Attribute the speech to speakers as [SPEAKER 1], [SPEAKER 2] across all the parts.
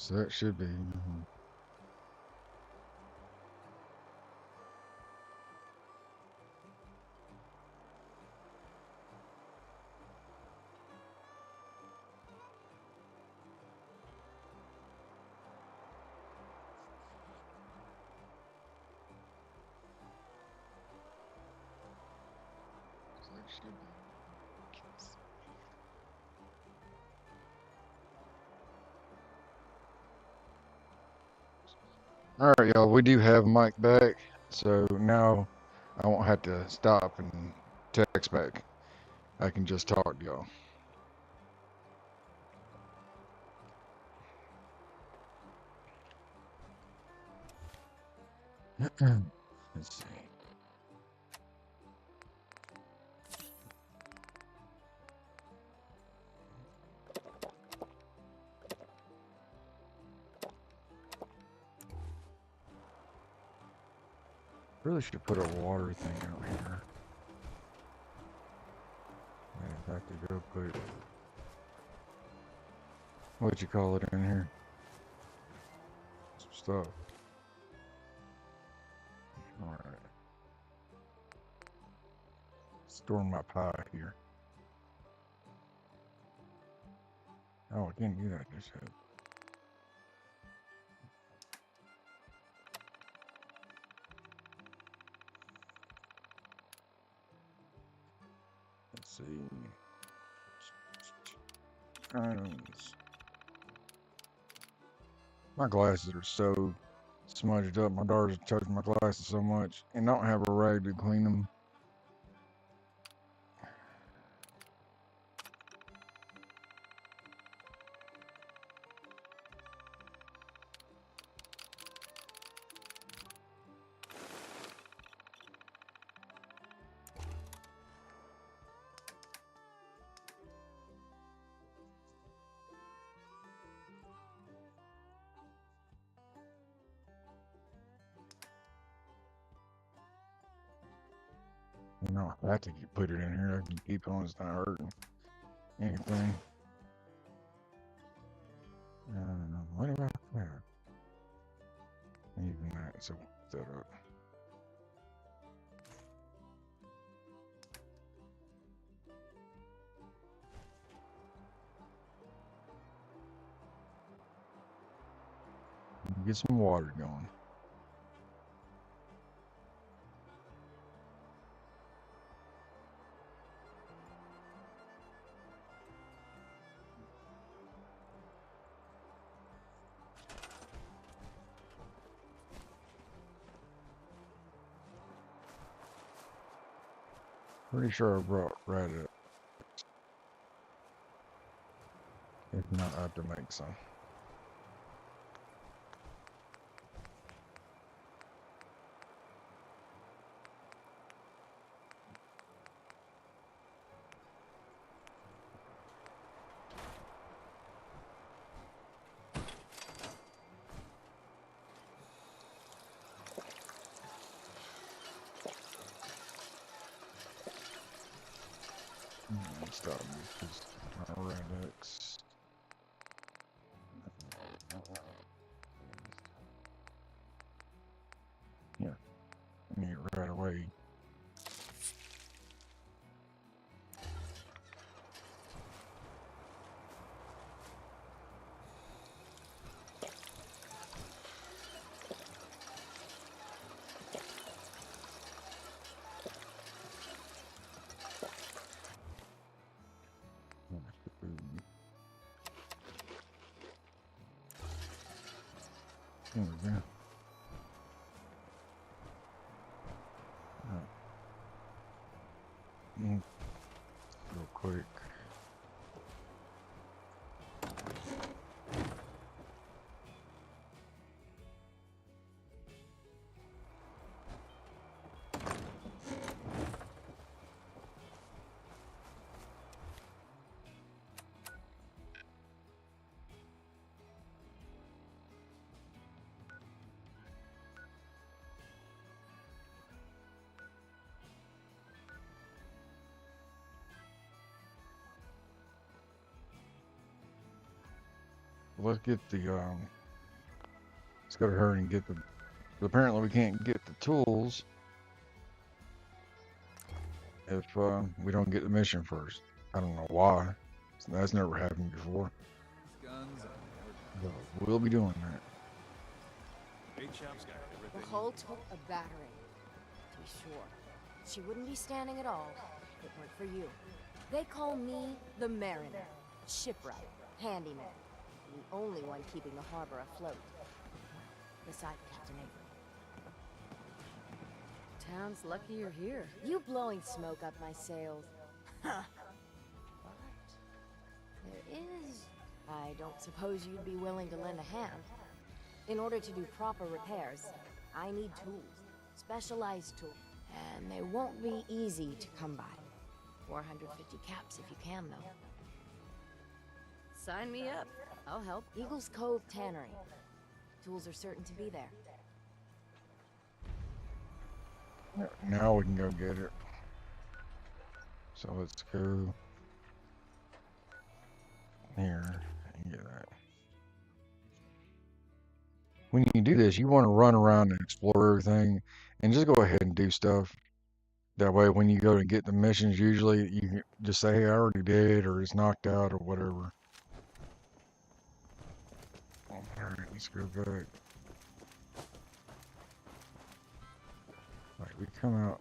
[SPEAKER 1] So that should be. So that should be. All right, y'all. We do have Mike back, so now I won't have to stop and text back. I can just talk to y'all. Let's see. Really should put a water thing out here. I have to go put what you call it in here. Some stuff. All right. Storing my pie here. Oh, I can't do that just yet. Let's see. Items. My glasses are so smudged up. My daughter's touched my glasses so much and don't have a rag to clean them. You know, I have to put it in here. I can keep on. It's not hurting anything. What about that? Even that, so set up. Get some water going. Pretty sure I brought Reddit. If not, I have to make some. Stop me, because my Redux. Yeah, I need it right away. There we go. Real quick. Let's get the gotta hurry and get the. Apparently, we can't get the tools if we don't get the mission first. I don't know why. That's never happened before. But we'll be doing that.
[SPEAKER 2] The hull took a battering, to be sure. She wouldn't be standing at all if it weren't for you. They call me the Mariner, shipwright, handyman, the only one keeping the harbor afloat, beside Captain Avery.
[SPEAKER 3] Town's lucky you're here.
[SPEAKER 2] You blowing smoke up my sails. Huh. But there is... I don't suppose you'd be willing to lend a hand. In order to do proper repairs, I need tools. Specialized tools. And they won't be easy to come by. 450 caps if you can, though.
[SPEAKER 3] Sign me up. I'll help.
[SPEAKER 2] Eagles Cove Tannery. Tools are certain to be there.
[SPEAKER 1] Now we can go get it. So let's go here and get that. When you do this, you want to run around and explore everything and just go ahead and do stuff. That way, when you go to get the missions, usually you can just say, hey, I already did, or it's knocked out, or whatever. Alright, let's go back. Like, we come out.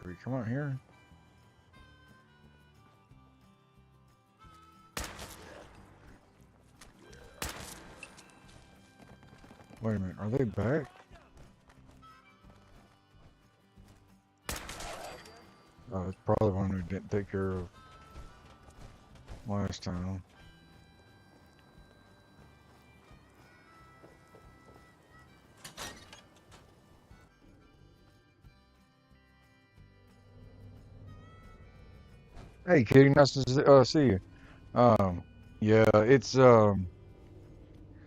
[SPEAKER 1] Do we come out here? Wait a minute, are they back? Oh, it's probably one we didn't take care of last time. Hey, Kitty, nice to see you. Yeah, it's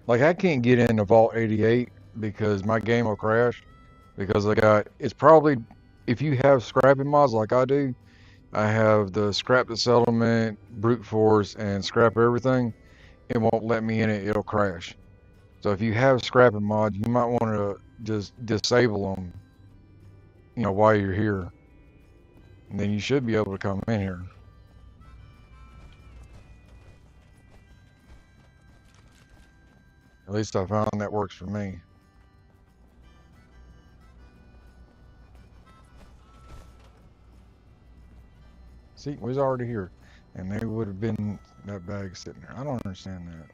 [SPEAKER 1] like I can't get into Vault 88 because my game will crash because it's probably, if you have scrapping mods like I do, I have the scrap the settlement, brute force, and scrap everything. It won't let me in it, it'll crash. So if you have scrapping mods, you might want to just disable them, while you're here. And then you should be able to come in here. At least I found that works for me. See, we was already here. And they would have been that bag sitting there. I don't understand that.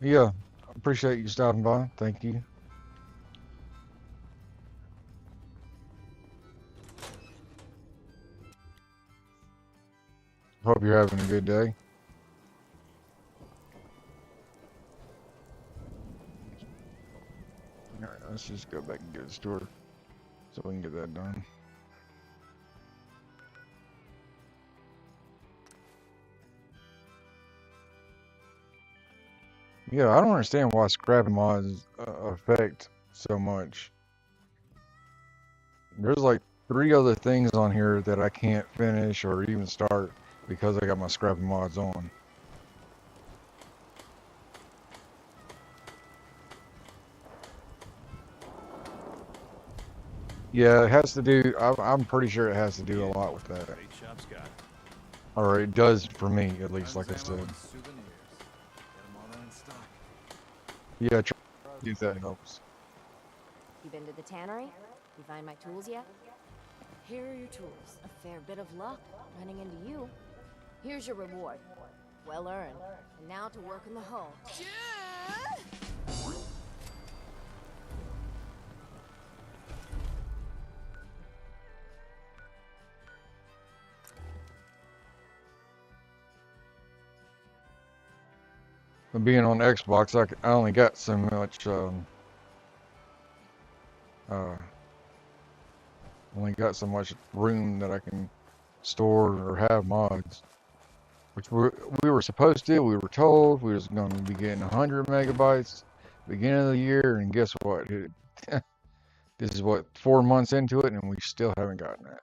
[SPEAKER 1] Yeah, I appreciate you stopping by. Thank you. Hope you're having a good day. Alright, let's just go back and get a store so we can get that done. Yeah, I don't understand why scrapping mods affect so much. There's like 3 other things on here that I can't finish or even start because I got my scrapping mods on. Yeah, it has to do, I'm pretty sure it has to do a lot with that. Or it does for me, at least, like I said. Yeah, try to do that helps.
[SPEAKER 2] You been to the tannery? You find my tools yet?
[SPEAKER 3] Here are your tools.
[SPEAKER 2] A fair bit of luck running into you. Here's your reward. Well earned. And now to work in the hull.
[SPEAKER 1] But being on Xbox, I only got so much, only got so much room that I can store or have mods. Which we were supposed to, we were told we was going to be getting 100 megabytes beginning of the year, and guess what? This is what, 4 months into it, and we still haven't gotten that.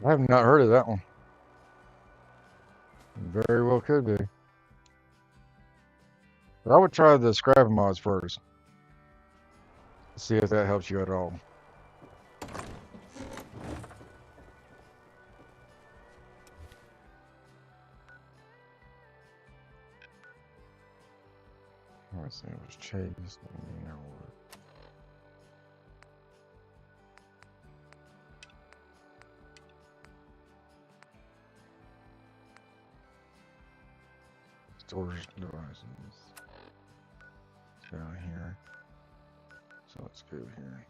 [SPEAKER 1] I have not heard of that one. Very well could be. But I would try the scrapping mods first. See if that helps you at all. Let's see, it was Chase. Now what? Storage devices. It's down here. So let's go here.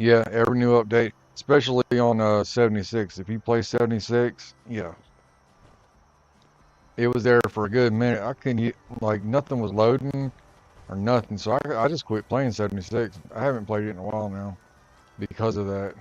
[SPEAKER 1] Yeah, every new update, especially on 76. If you play 76, yeah. It was there for a good minute. I couldn't get, like, nothing was loading or nothing. So I just quit playing 76. I haven't played it in a while now because of that.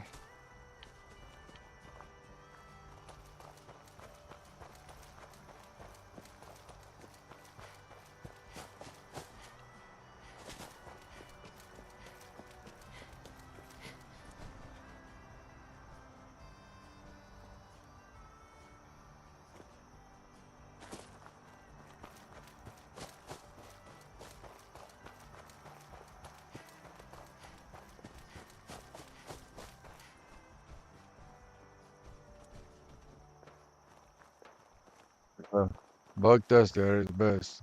[SPEAKER 1] Bug tester at its best.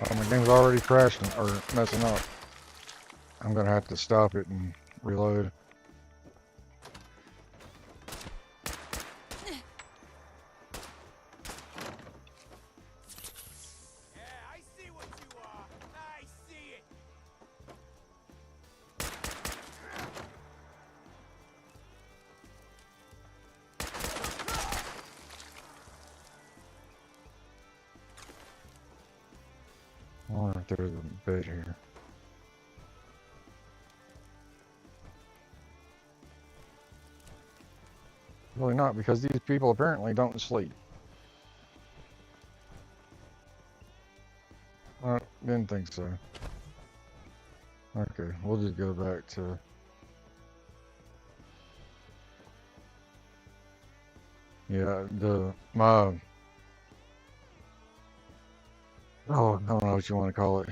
[SPEAKER 1] Oh, my game's already crashing or messing up. I'm gonna have to stop it and reload. I wonder if there's a bed here. Really not, because these people apparently don't sleep. I didn't think so. Okay, we'll just go back to... Yeah, oh, I don't know what you want to call it.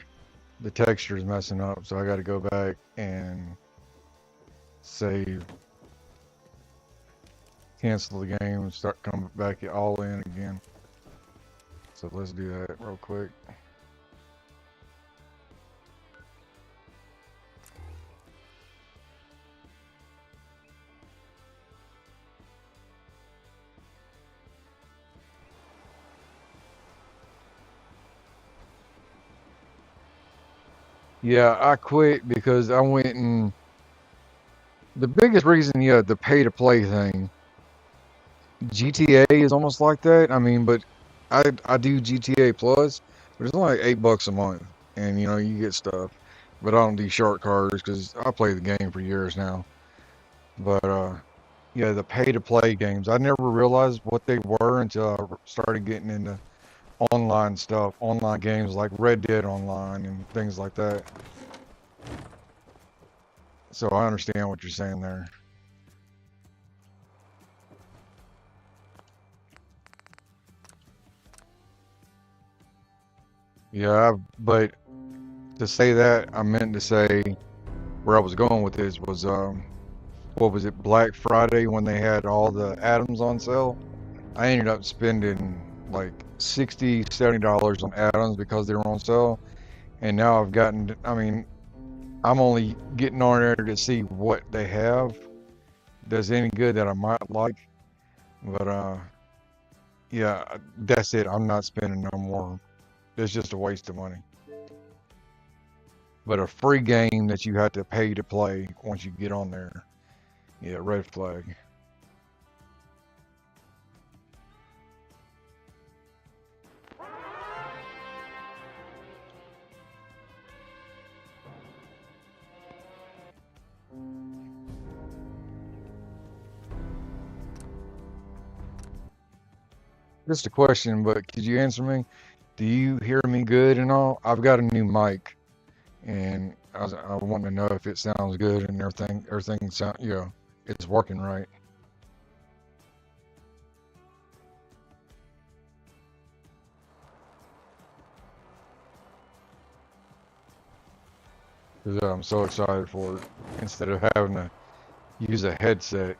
[SPEAKER 1] The texture is messing up, so I got to go back and save, cancel the game, and start coming back all in again. So let's do that real quick. Yeah, I quit because I went and the biggest reason, yeah, the pay to play thing. GTA is almost like that. I mean, but I do GTA Plus, but it's only like $8 a month, and you know you get stuff. But I don't do short cards because I play the game for years now. But yeah, the pay to play games, I never realized what they were until I started getting into online stuff, online games like Red Dead Online and things like that. So I understand what you're saying there. Yeah, but to say that, I meant to say where I was going with this was, what was it, Black Friday when they had all the atoms on sale? I ended up spending like $60, $70 on add-ons because they were on sale. And now I've gotten, I mean, I'm only getting on there to see what they have. Does any good that I might like. But yeah, that's it. I'm not spending no more. It's just a waste of money. But a free game that you have to pay to play once you get on there. Yeah, red flag. Just a question, but could you answer me? Do you hear me good and all? I've got a new mic, and I want to know if it sounds good and everything sound, you know, it's working right. Because I'm so excited for it. Instead of having to use a headset.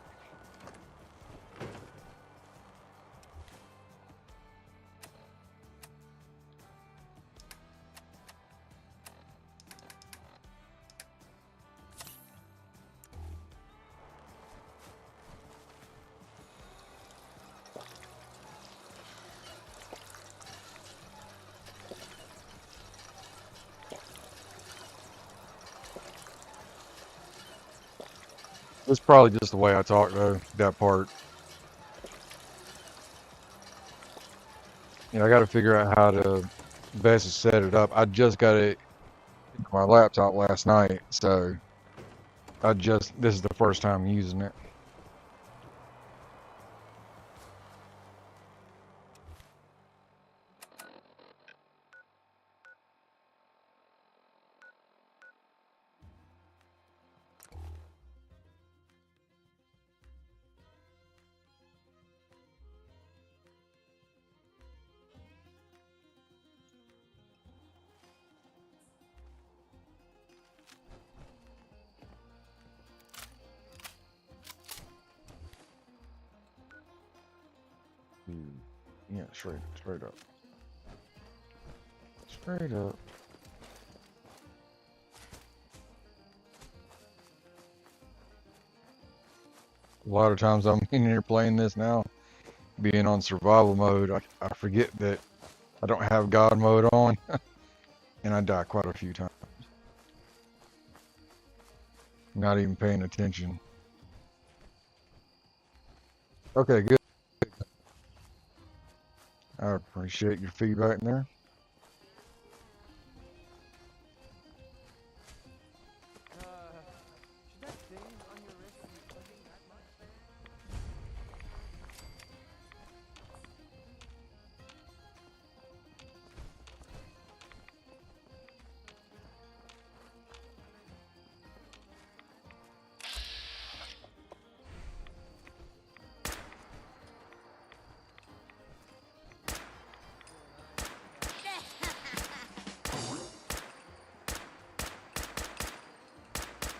[SPEAKER 1] It's probably just the way I talk though, that part. You know, I got to figure out how to best set it up. I just got it on my laptop last night, so this is the first time using it. Yeah, straight up. Straight up. A lot of times I'm in here playing this now, being on survival mode, I forget that I don't have God mode on, and I die quite a few times. Not even paying attention. Okay, good. I appreciate your feedback in there.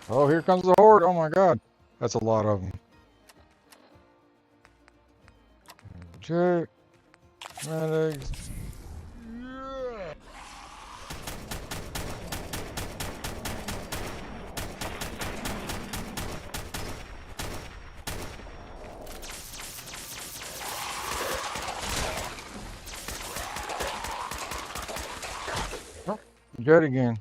[SPEAKER 1] Oh, here comes the horde. Oh my God. That's a lot of them. Check. Medics. Yeah. Oh, dead again.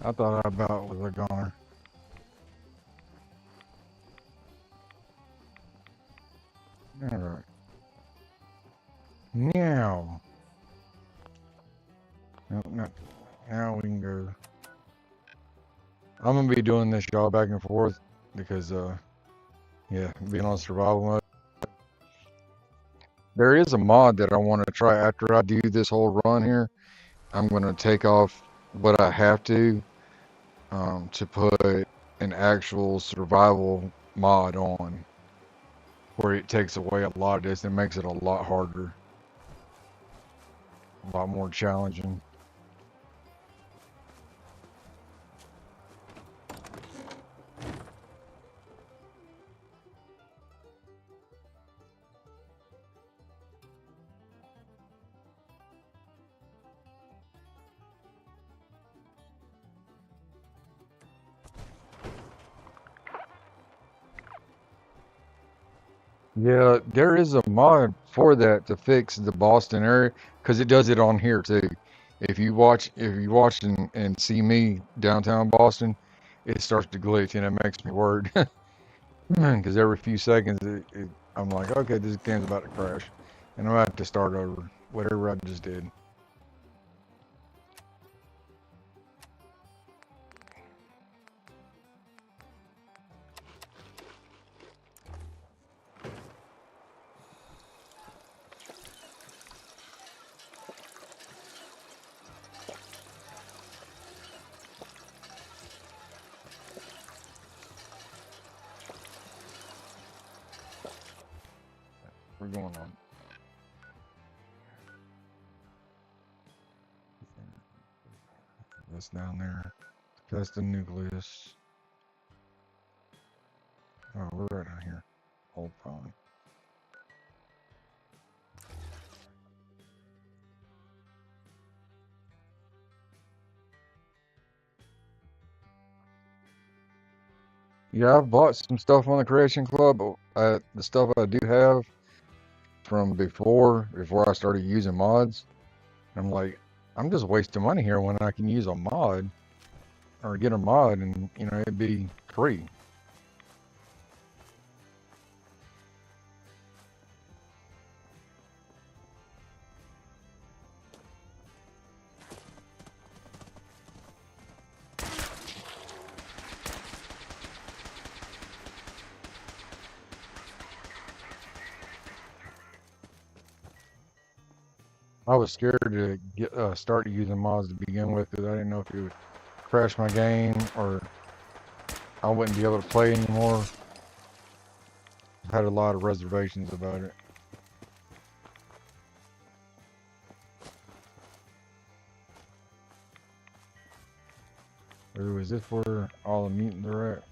[SPEAKER 1] I thought I about was a goner. Alright. Now. Nope, not. Now we can go. I'm gonna be doing this y'all back and forth because yeah, being on survival mode. There is a mod that I want to try after I do this whole run here. I'm gonna take off what I have to put an actual survival mod on, where it takes away a lot of this and makes it a lot harder, a lot more challenging. Yeah, there is a mod for that to fix the Boston area because it does it on here too. If you watch and see me downtown Boston, it starts to glitch and it makes me worried because every few seconds I'm like, okay, this game's about to crash, and I'm about to have to start over whatever I just did. We're going on. That's down there. That's the nucleus. Oh, we're right down here. Old pond. Yeah, I've bought some stuff on the Creation Club. The stuff I do have from before I started using mods, I'm like, I'm just wasting money here when I can use a mod or get a mod and it'd be free. I was scared to start using mods to begin with because I didn't know if it would crash my game or I wouldn't be able to play anymore. I had a lot of reservations about it. Ooh, is this where all the mutants are at?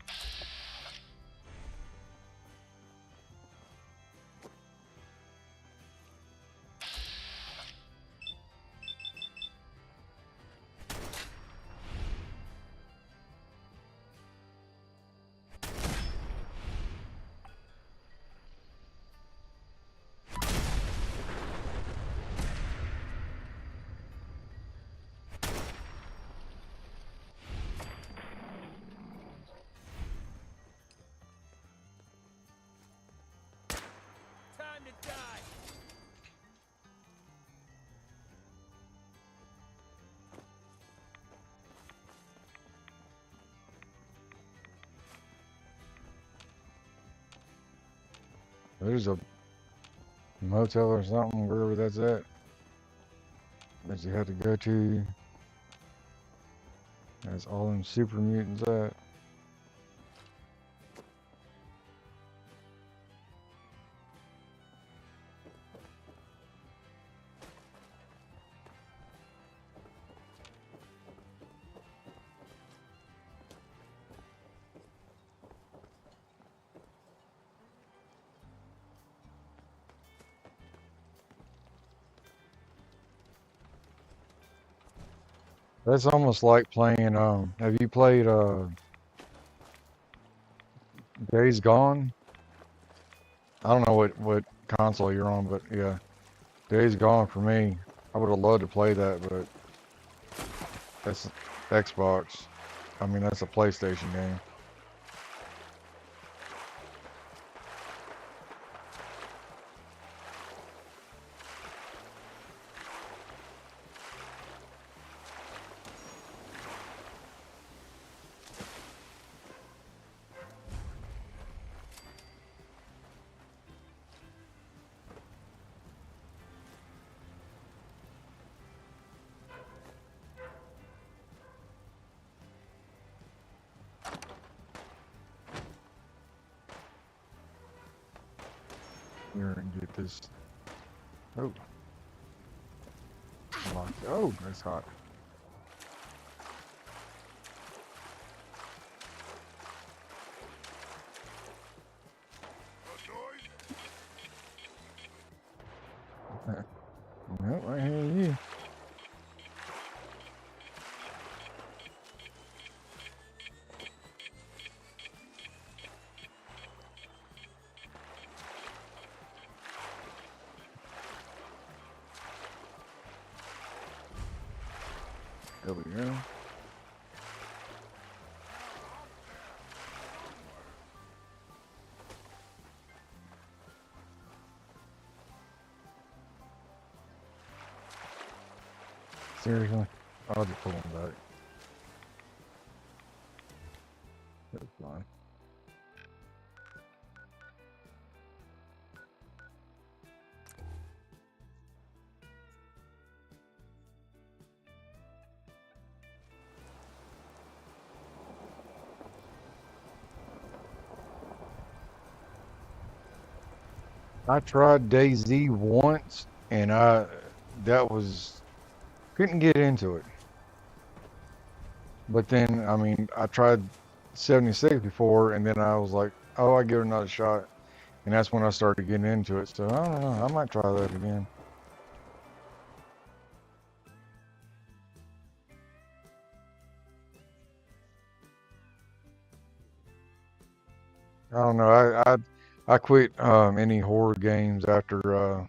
[SPEAKER 1] There's a motel or something wherever that's at that you have to go to. That's all them super mutants at. That's almost like playing. Have you played Days Gone? I don't know what console you're on, but yeah, Days Gone for me. I would have loved to play that, but that's Xbox. I mean, that's a PlayStation game. here and get this. Oh. Oh, that's hot. Well, I hear you. There we go. Seriously? I'll just pull them back. That's fine. I tried DayZ once, and couldn't get into it. But then, I mean, I tried 76 before, and then I was like, oh, I give it another shot. And that's when I started getting into it. So, I don't know. I might try that again. I don't know. I quit any horror games after, I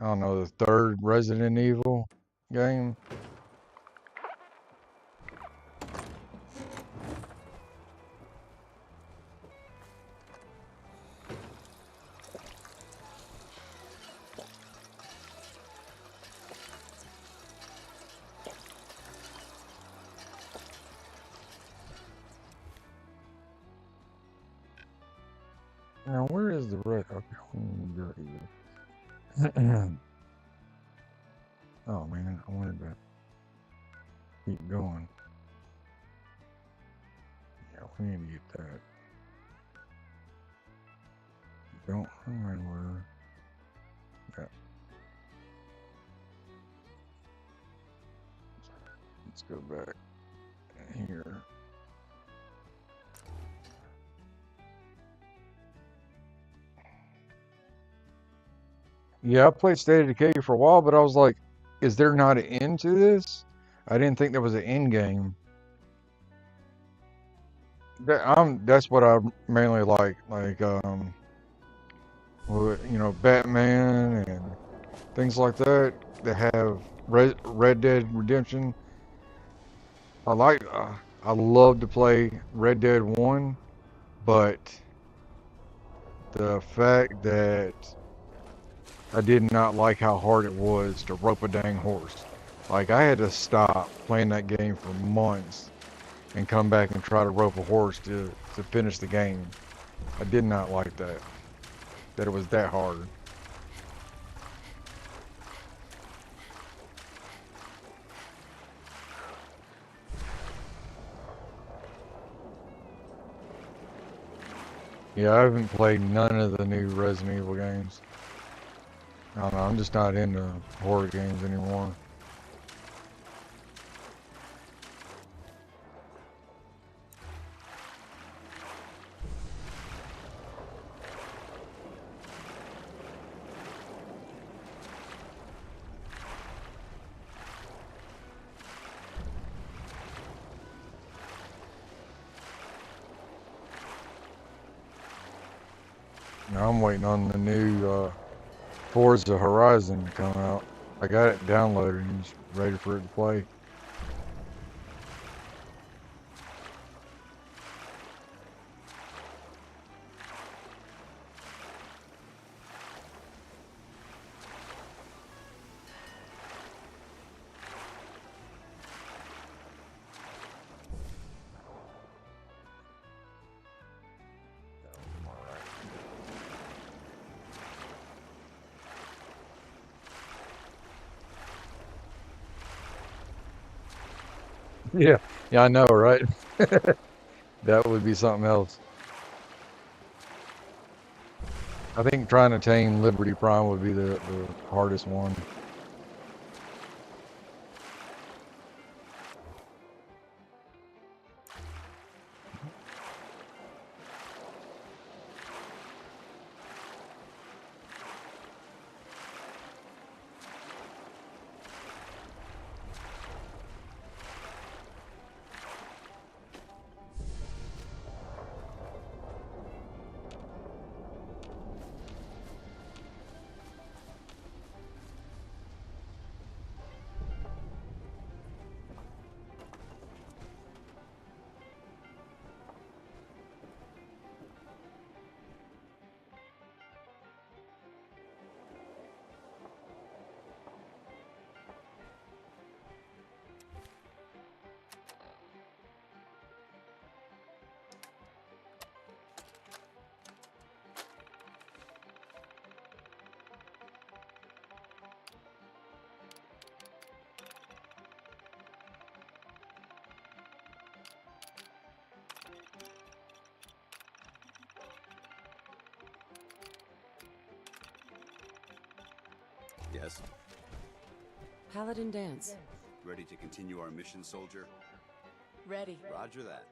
[SPEAKER 1] don't know, the third Resident Evil game. Now, where is the red? Okay, there he is. Oh man, I wanted to keep going. Yeah, we need to get that. Don't remember. Yeah. Let's go back here. Yeah, I played State of Decay for a while, but I was like, is there not an end to this? I didn't think there was an end game. That's what I mainly like you know, Batman and things like that that have Red Dead Redemption. I love to play Red Dead 1, but the fact that I did not like how hard it was to rope a dang horse. Like, I had to stop playing that game for months and come back and try to rope a horse to finish the game. I did not like that it was that hard. Yeah, I haven't played none of the new Resident Evil games. I don't know, I'm just not into horror games anymore. Now I'm waiting on the new Forza Horizon to come out. I got it downloaded and just ready for it to play. Yeah, yeah, I know, right? That would be something else. I think trying to tame Liberty Prime would be the hardest one.
[SPEAKER 4] Yes.
[SPEAKER 3] Paladin dance.
[SPEAKER 4] Ready to continue our mission, soldier?
[SPEAKER 3] Ready.
[SPEAKER 4] Roger that.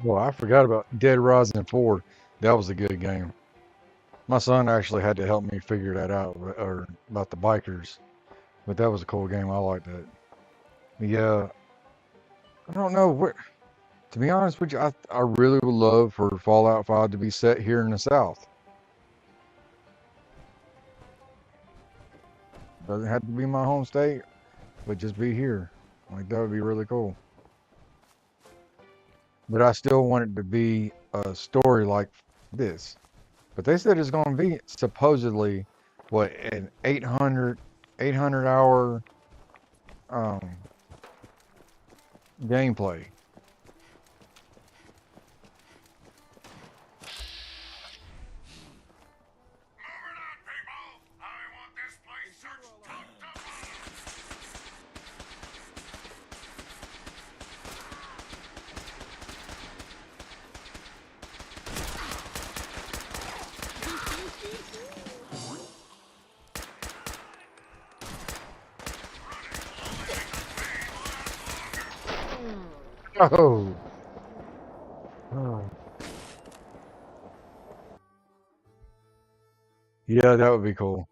[SPEAKER 1] Well, I forgot about Dead Rising 4. That was a good game. My son actually had to help me figure that out, or about the bikers. But that was a cool game. I liked that. Yeah, I don't know where. To be honest with you, I really would love for Fallout 5 to be set here in the South. Doesn't have to be my home state, but just be here. Like that would be really cool. But I still want it to be a story like this. But they said it's going to be supposedly what an 800 hour um, gameplay. Oh. Oh. Yeah, that would be cool.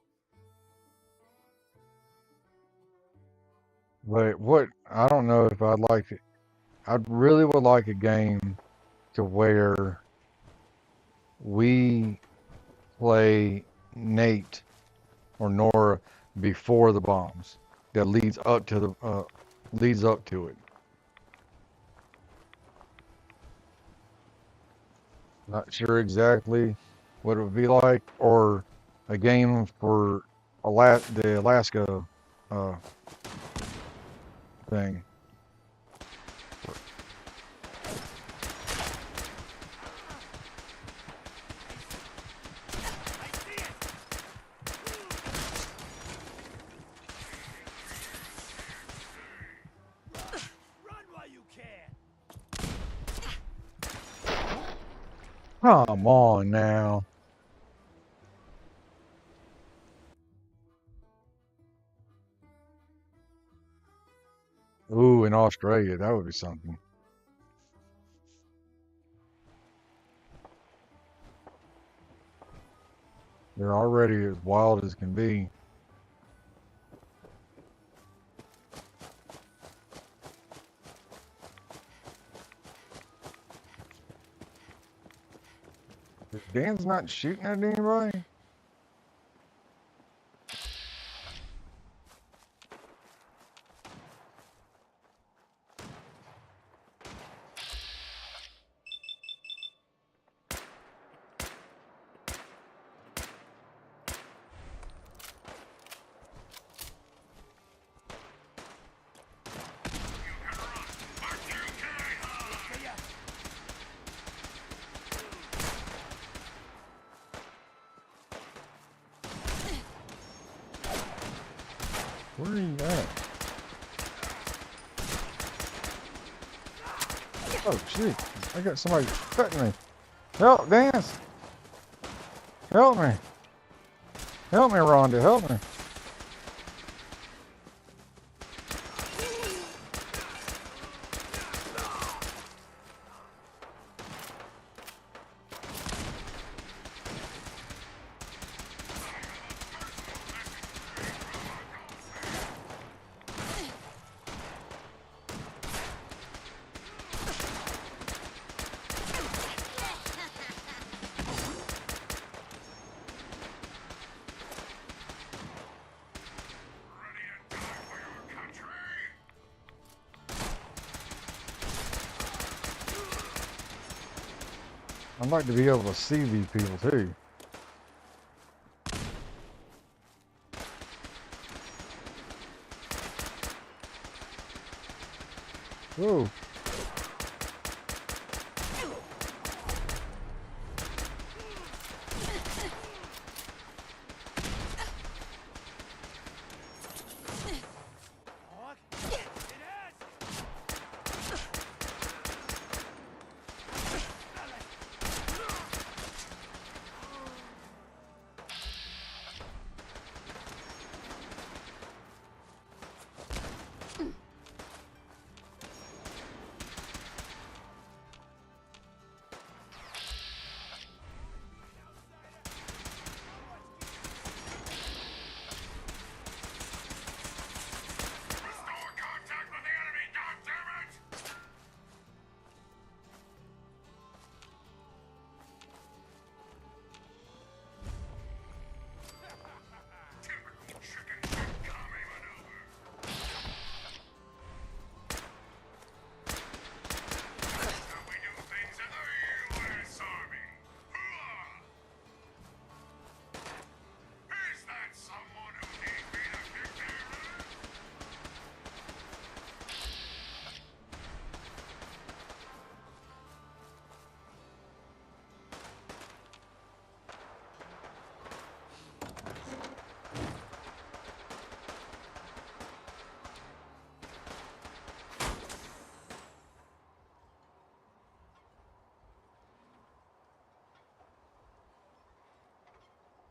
[SPEAKER 1] But what I don't know if I'd like it. I really would like a game to where we play Nate or Nora before the bombs. That leads up to it. Not sure exactly what it would be like, or a game for the Alaska uh, thing. Come on now. Ooh, in Australia, that would be something. They're already as wild as can be. Dan's not shooting at anybody? Where are you at? Oh shit! I got somebody cutting me. Help, Dance! Help me! Help me, Rhonda! Help me! I'd like to be able to see these people too. Whoa.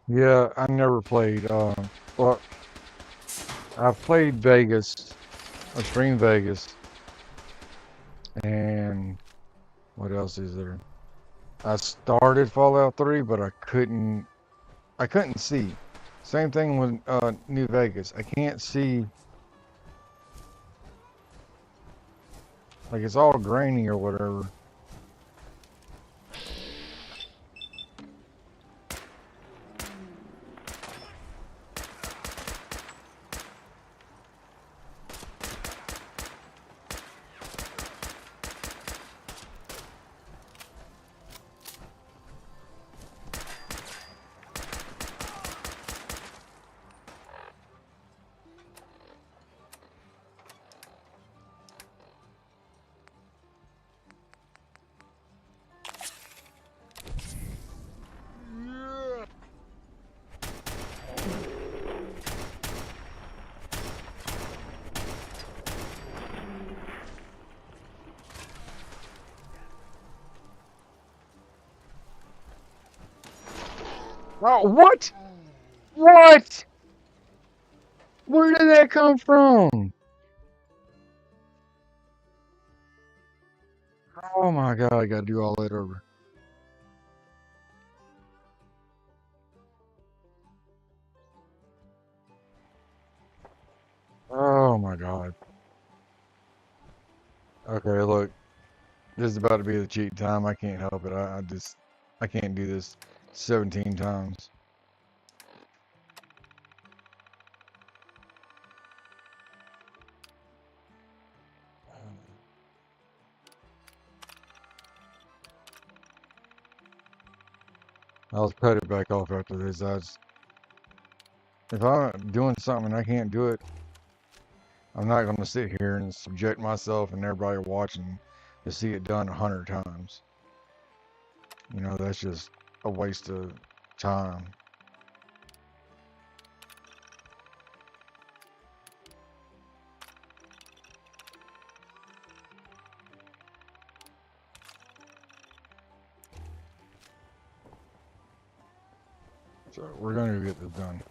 [SPEAKER 1] Yeah, I never played. Well, I've played Vegas, Extreme Vegas, and what else is there? I started Fallout 3, but I couldn't see. Same thing with New Vegas. I can't see, like it's all grainy or whatever. Oh, what? What? Where did that come from? Oh my God, I gotta do all that over. Oh my God. Okay, look, this is about to be the cheat time. I can't help it. I can't do this 17 times. I'll cut it back off after this. If I'm doing something and I can't do it, I'm not going to sit here and subject myself and everybody watching to see it done 100 times. You know, that's just a waste of time. So we're going to get this done.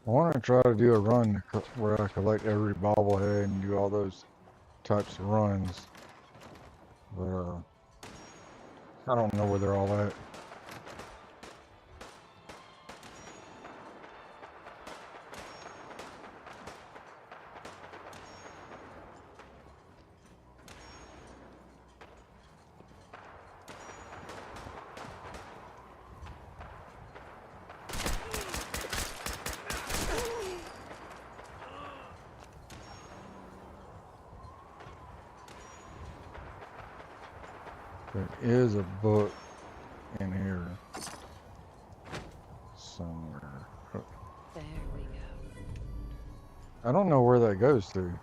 [SPEAKER 1] I want to try to do a run where I collect every bobblehead and do all those types of runs, but I don't know where they're all at. There is a book in here somewhere.
[SPEAKER 3] There we go.
[SPEAKER 1] I don't know where that goes to.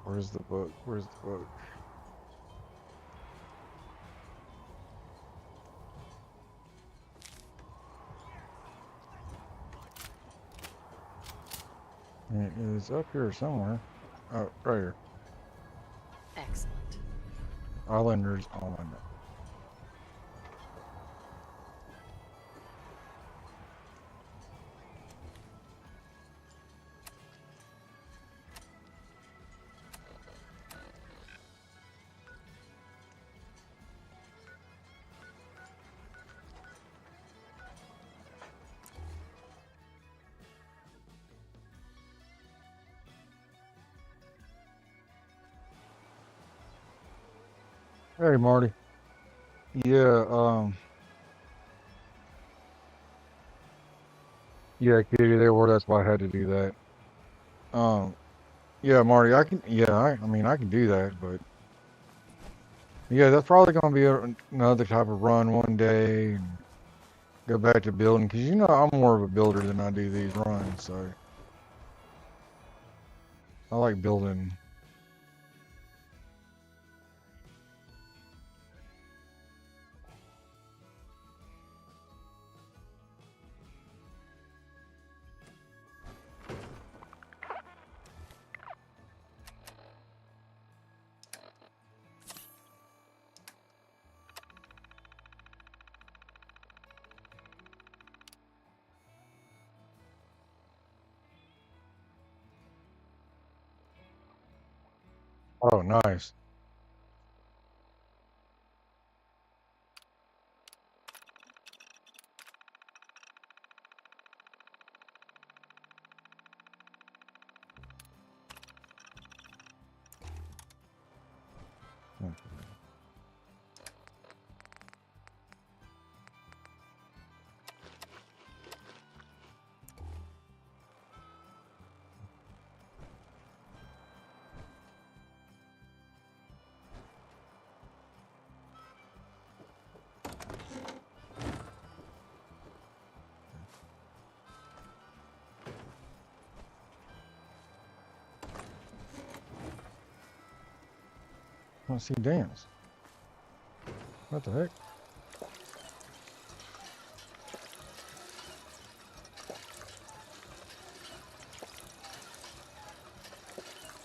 [SPEAKER 1] Where's the book? Where's the book? It is up here somewhere. Oh, right here.
[SPEAKER 3] Excellent.
[SPEAKER 1] Islanders Island. Hey, Marty. Yeah, yeah, Kitty, there were. That's why I had to do that. Um, yeah, Marty, I mean, I can do that, but yeah, that's probably gonna be another type of run one day and go back to building, because you know I'm more of a builder than I do these runs, so I like building. Oh, nice. I see dance. What the heck?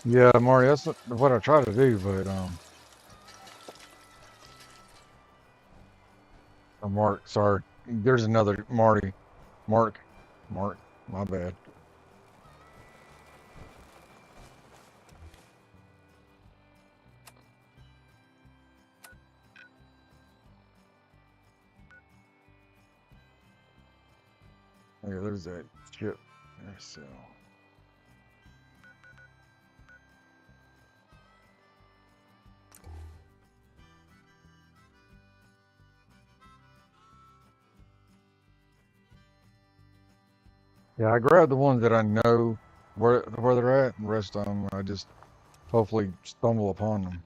[SPEAKER 1] Yeah, Marty, that's what I try to do, but Or Mark, sorry. There's another Marty. Mark. My bad. Okay, there's that ship. There's so. Yeah, I grabbed the ones that I know where they're at, and the rest of them I just hopefully stumble upon them.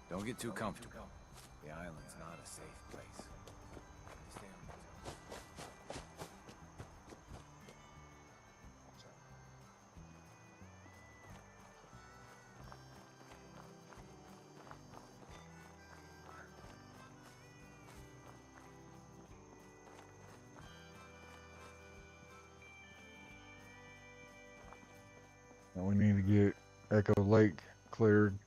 [SPEAKER 5] Don't get too comfortable. The island's not a safe place. Stay on the toes.
[SPEAKER 1] And we need to get Echo Lake cleared.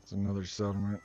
[SPEAKER 1] It's another settlement.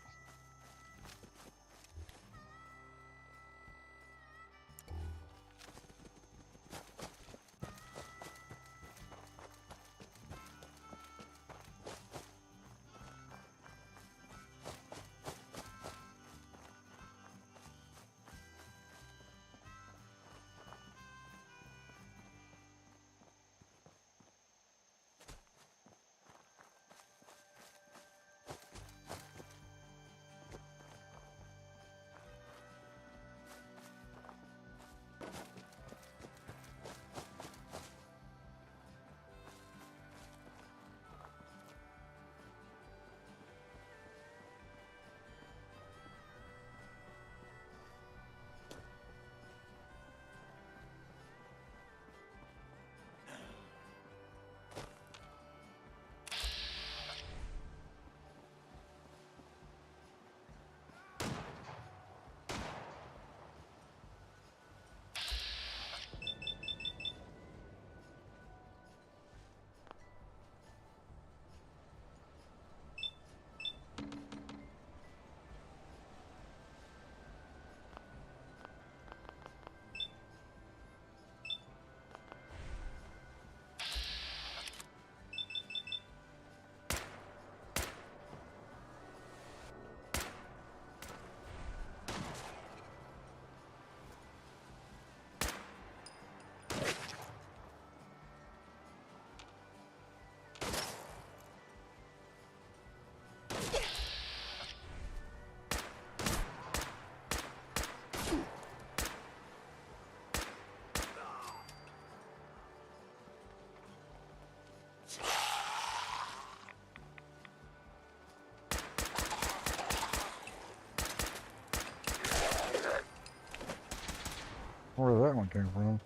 [SPEAKER 1] Where that one came from?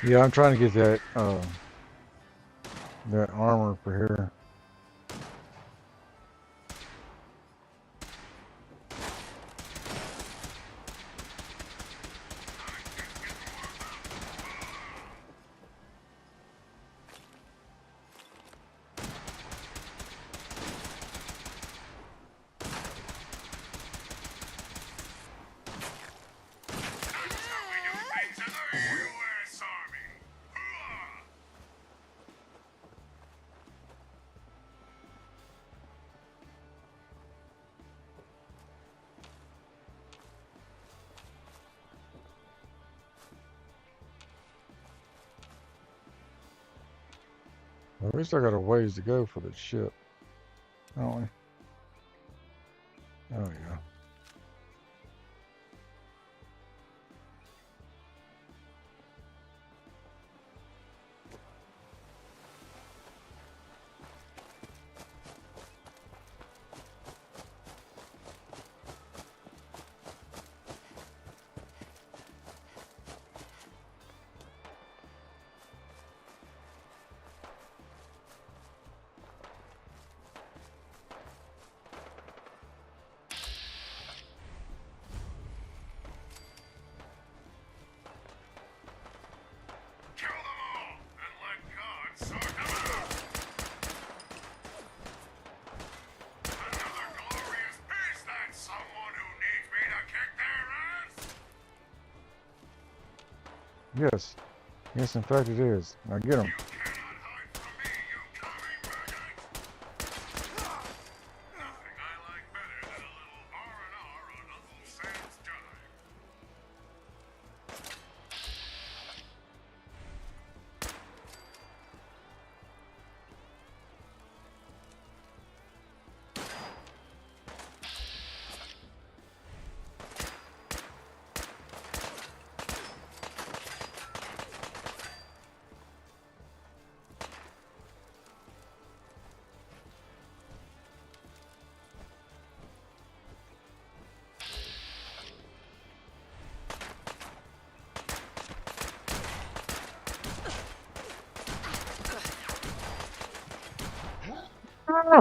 [SPEAKER 1] Yeah, I'm trying to get that armor for here. Well, we still got a ways to go for the ship, don't we? Oh yeah. Yes. Yes, in fact it is. Now get him.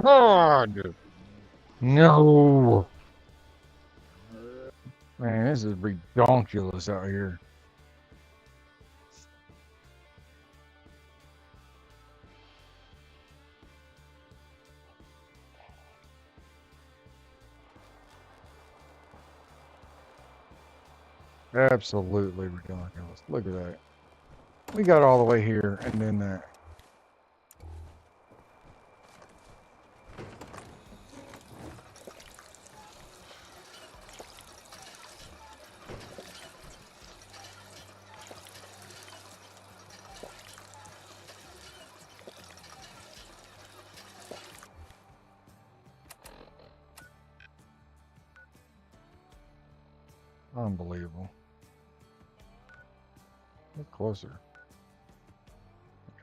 [SPEAKER 1] God! No! Man, this is redonkulous out here. Absolutely ridiculous. Look at that. We got all the way here and then that. Unbelievable. Get closer.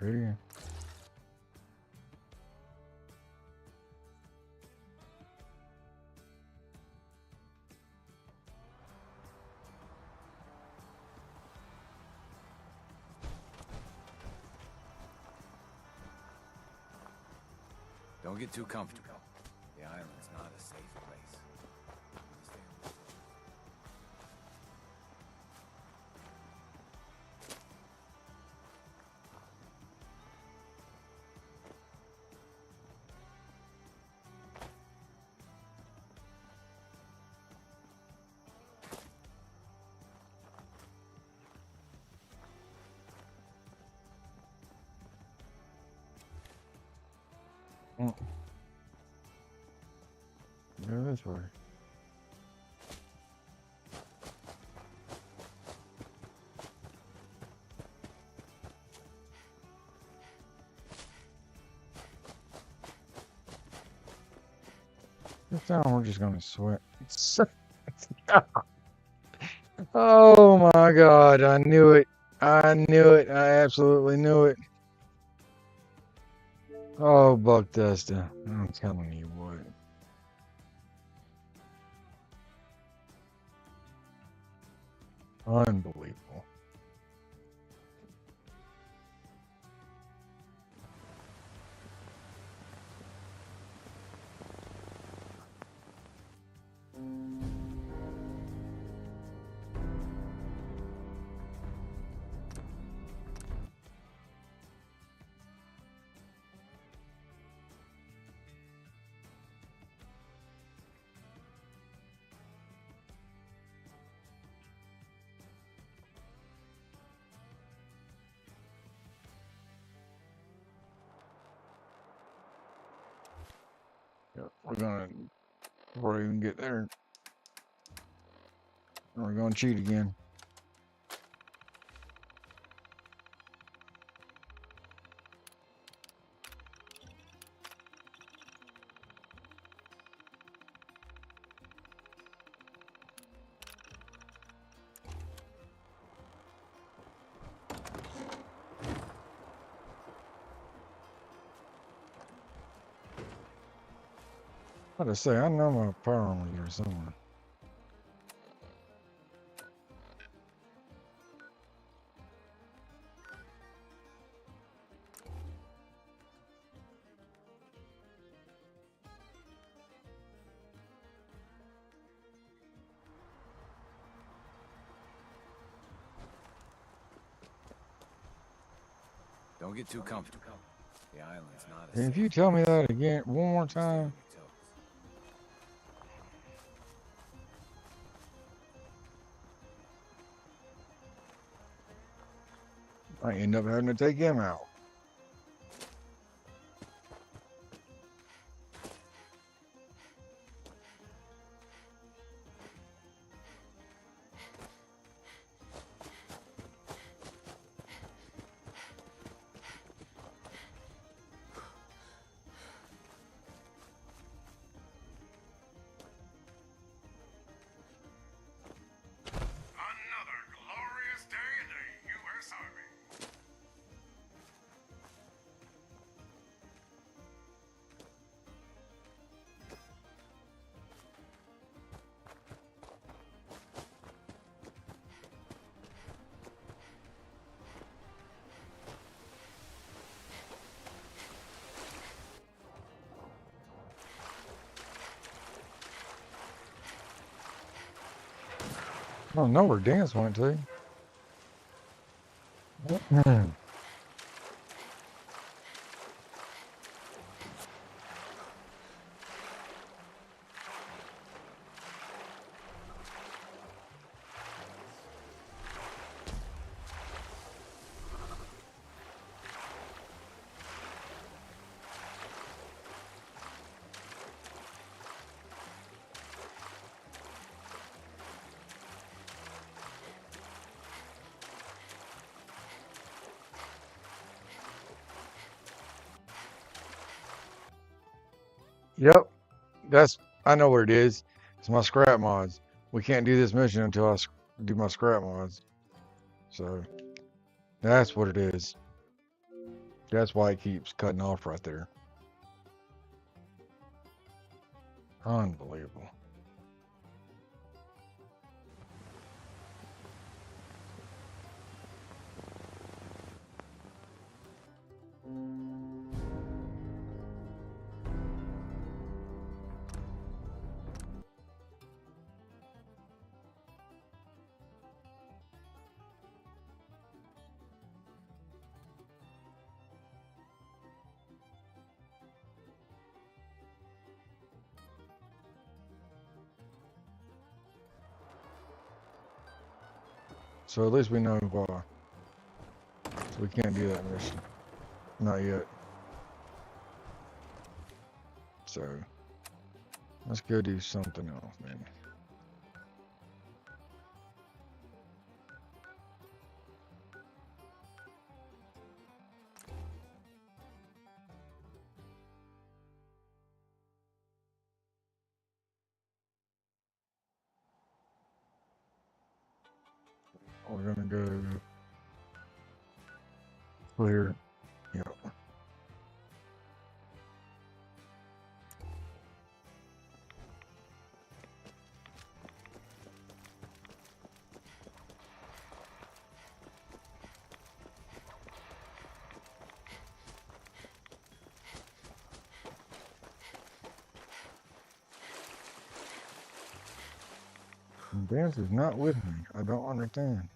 [SPEAKER 1] Okay.
[SPEAKER 5] Don't get too comfortable. The island's not a safe place. Understand?
[SPEAKER 1] Go this way. This time we're just gonna sweat. Oh my God, I knew it. I knew it. I absolutely knew it. Oh, Buck Duster. I'm telling you what. Unbelievable. Yep, we're gonna, before we even get there, we're gonna cheat again. How to say? I know my power only here somewhere.
[SPEAKER 5] Don't get too comfortable. The island's not a
[SPEAKER 1] And
[SPEAKER 5] safe
[SPEAKER 1] if you tell me that again one more
[SPEAKER 5] Stay on your
[SPEAKER 1] time,
[SPEAKER 5] toes.
[SPEAKER 1] I end up having to take him out.
[SPEAKER 6] Another glorious day in the U.S. Army.
[SPEAKER 1] I don't know where Dance went to. Yep, I know what it is. It's my scrap mods. We can't do this mission until I do my scrap mods. So that's what it is. That's why it keeps cutting off right there. Unbelievable. So at least we know why. So we can't do that mission. Not yet. So let's go do something else, man. We're gonna go clear. Yep. Dance is not with me. I don't understand.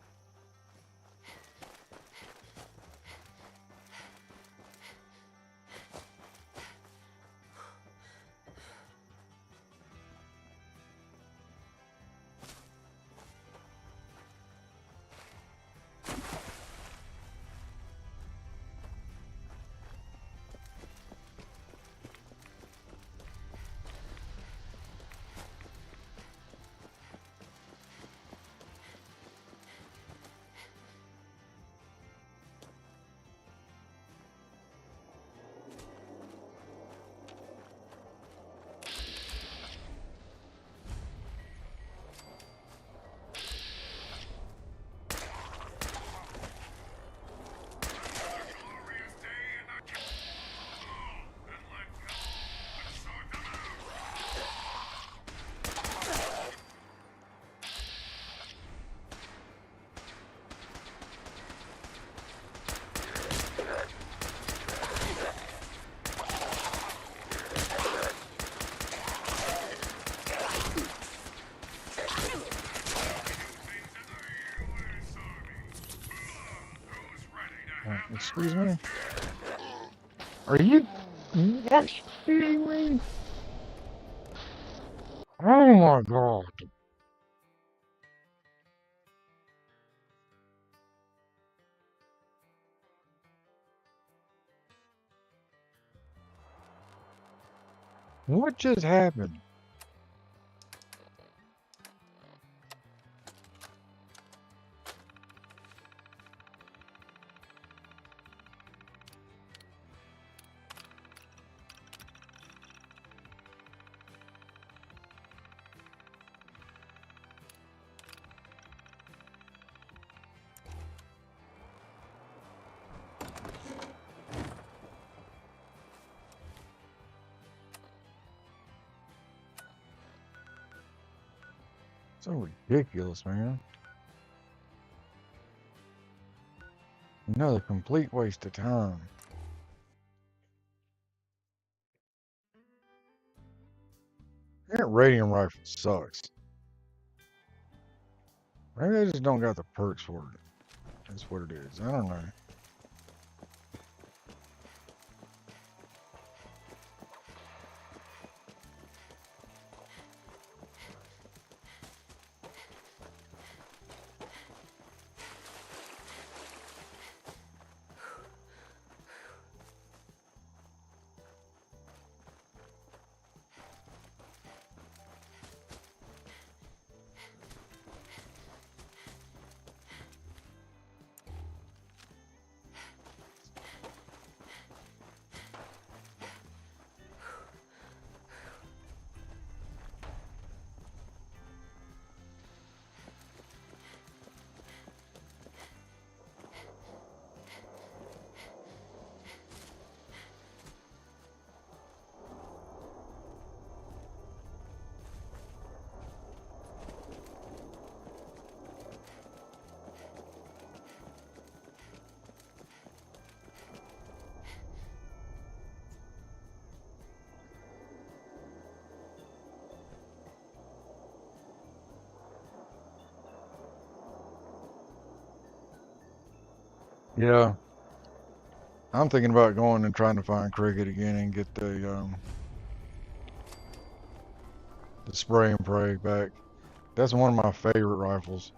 [SPEAKER 1] Excuse me? Are you kidding me? Oh my god. What just happened? So ridiculous, man. Another complete waste of time. That radium rifle sucks. Maybe I just don't got the perks for it. That's what it is. I don't know. Yeah, I'm thinking about going and trying to find cricket again and get the spray and pray back. That's one of my favorite rifles.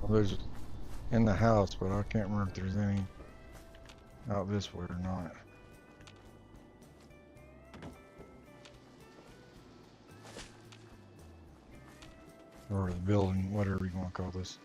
[SPEAKER 1] Well, there's in the house, but I can't remember if there's any out this way or not. Or the building, whatever you want to call this.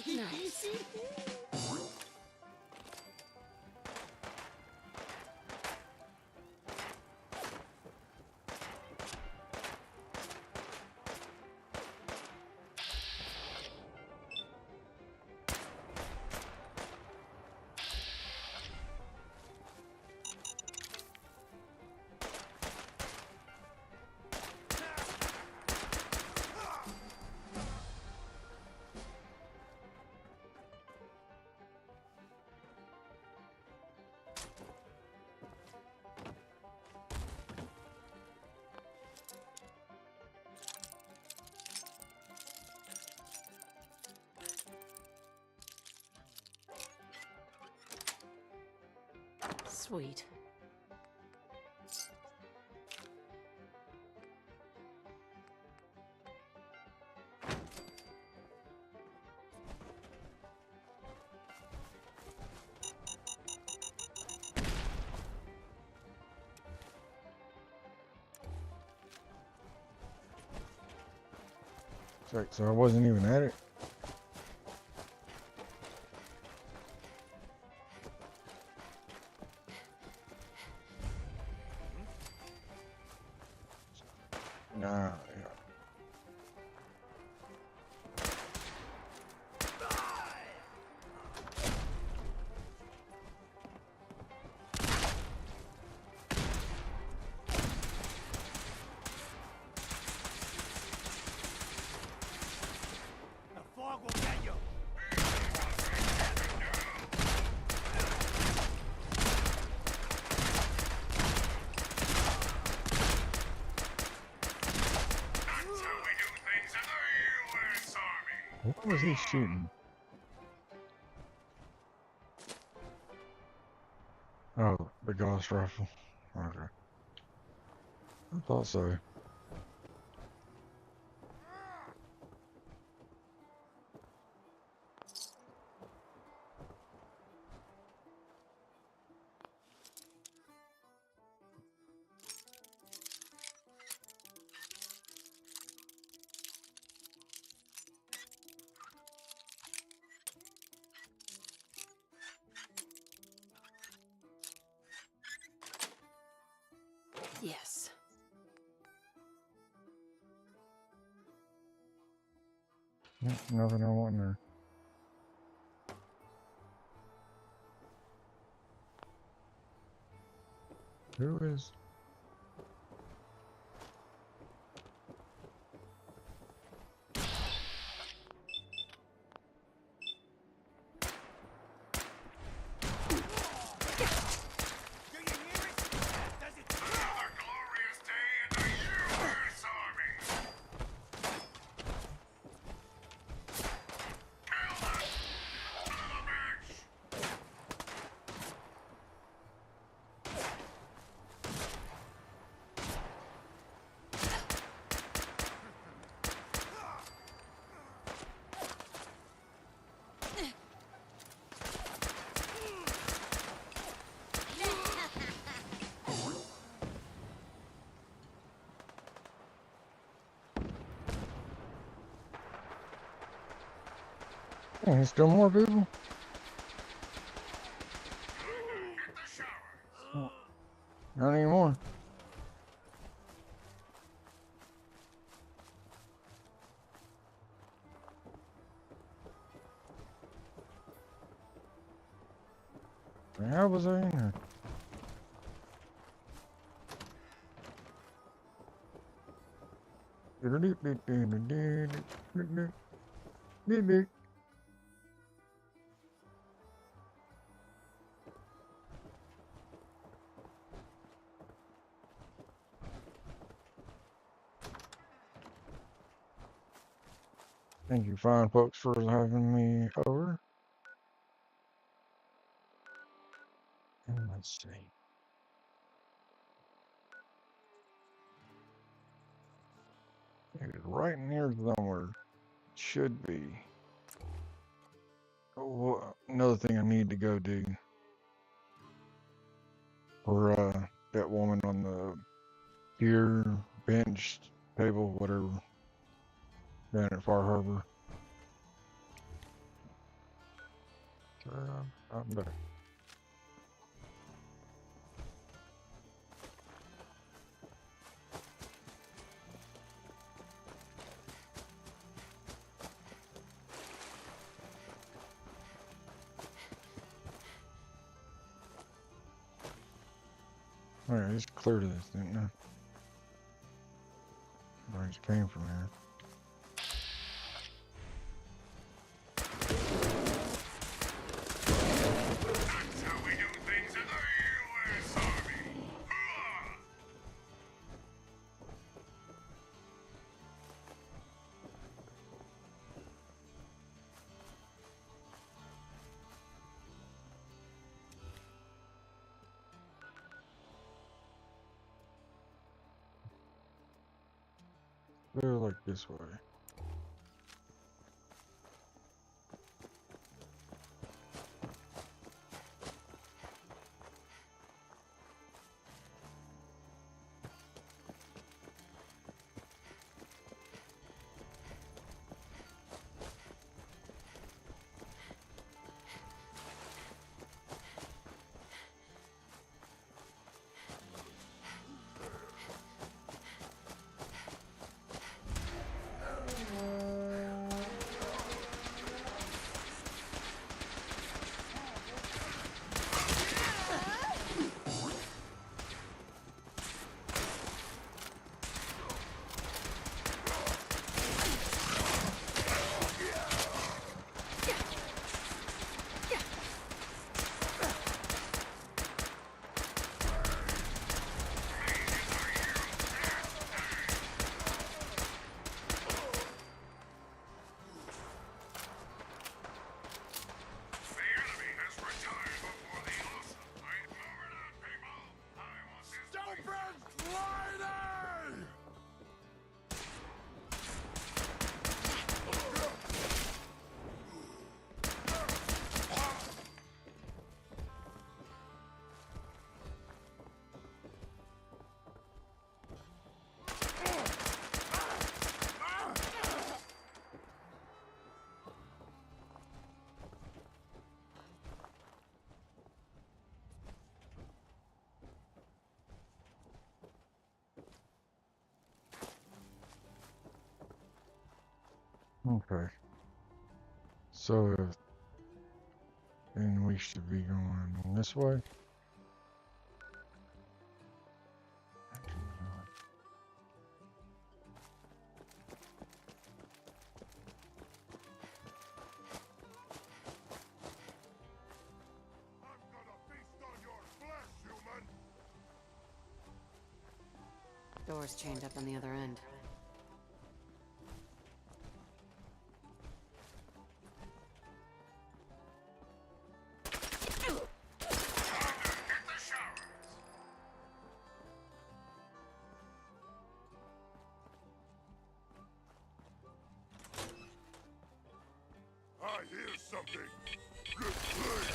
[SPEAKER 3] Nice. Sweet.
[SPEAKER 1] So I wasn't even at it. Nah, yeah.
[SPEAKER 5] The fog will get you.
[SPEAKER 6] That's how we do things in the U.S. Army.
[SPEAKER 1] What was he shooting? Oh, the Gauss rifle. Okay. I thought so.
[SPEAKER 3] Yes.
[SPEAKER 1] Nothing I want there. Who is?
[SPEAKER 5] Do you hear it? Does it?
[SPEAKER 6] Another glorious day in the U.S. Army. Kill them. Another match.
[SPEAKER 1] Oh, there's still more people?
[SPEAKER 6] Hit the shower.
[SPEAKER 1] Not anymore. How was I in there? Thank you, fine folks, for having me over. And let's see. It's right near somewhere. Should be. Oh, another thing I need to go do for that woman on the pier, bench, table, whatever, down at Far Harbor. I'm back. Alright, just clear to this, didn't I? I just came from here.
[SPEAKER 6] That's how we do things in the U.S. Army. Hoorah!
[SPEAKER 1] They're like this way. The enemy has retired before the awesome. Right over that, people. I want this place. Okay. So, then we should be going this way. Actually, no.
[SPEAKER 6] I'm gonna feast on your flesh, human.
[SPEAKER 3] Door's chained up on the other end.
[SPEAKER 6] Hit the showers. I hear something. Good play,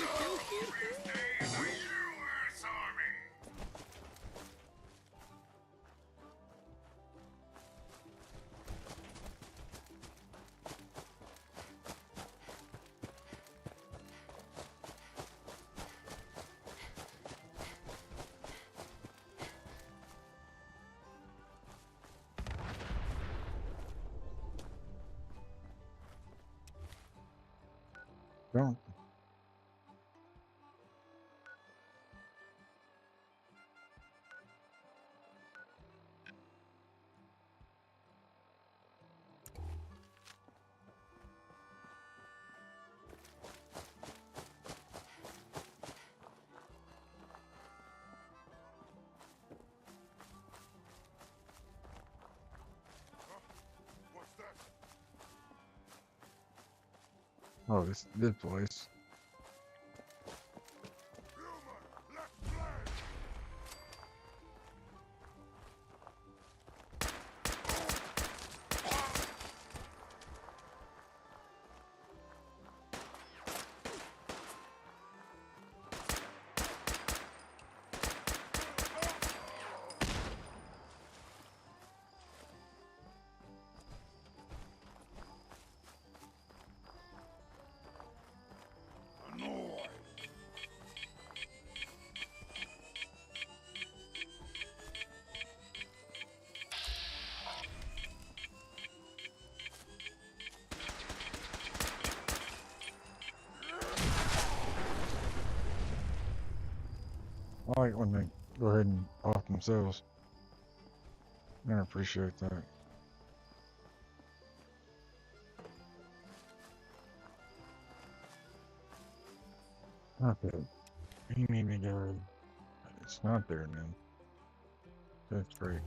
[SPEAKER 6] Glorious day in the U.S. Army.
[SPEAKER 1] Don't.
[SPEAKER 6] What's that?
[SPEAKER 1] Oh, this place.
[SPEAKER 6] Human, let's play.
[SPEAKER 1] I like when they go ahead and off themselves. I appreciate that. Okay. You need to go. It's not there now. That's great.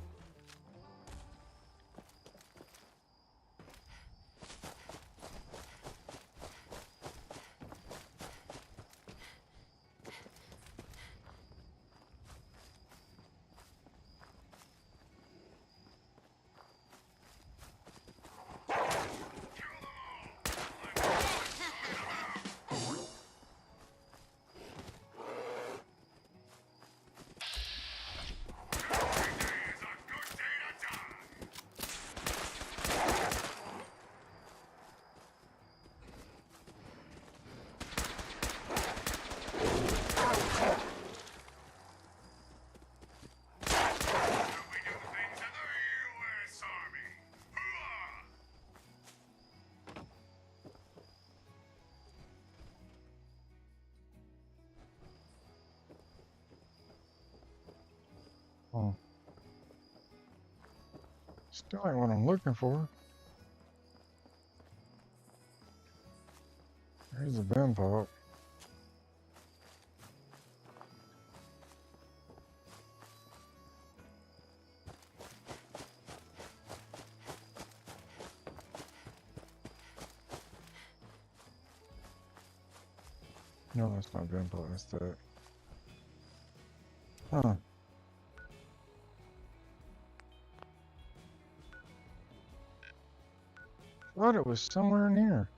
[SPEAKER 1] Oh. Still ain't what I'm looking for. There's a bin pop. No, that's not bin pop, that's that. Huh. Thought it was somewhere in here.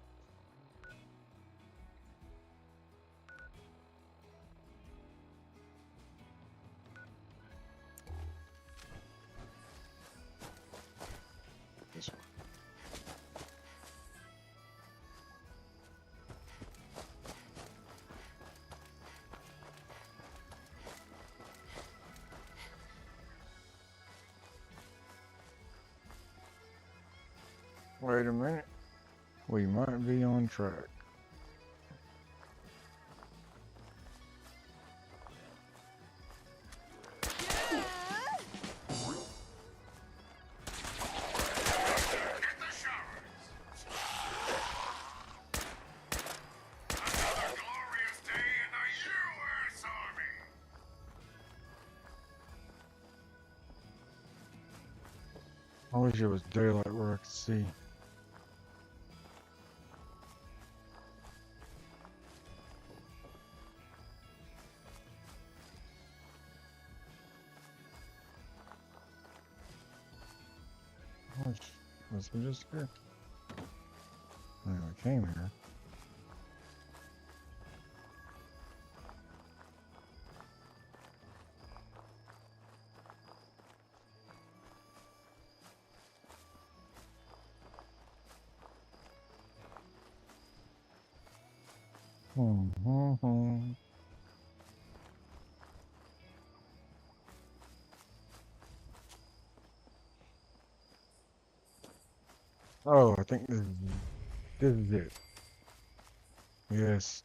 [SPEAKER 1] This one. Wait a minute. We might be on track. I wish it was daylight where I could see. Was we just here? I mean, we came here. Oh, I think this is it. Yes.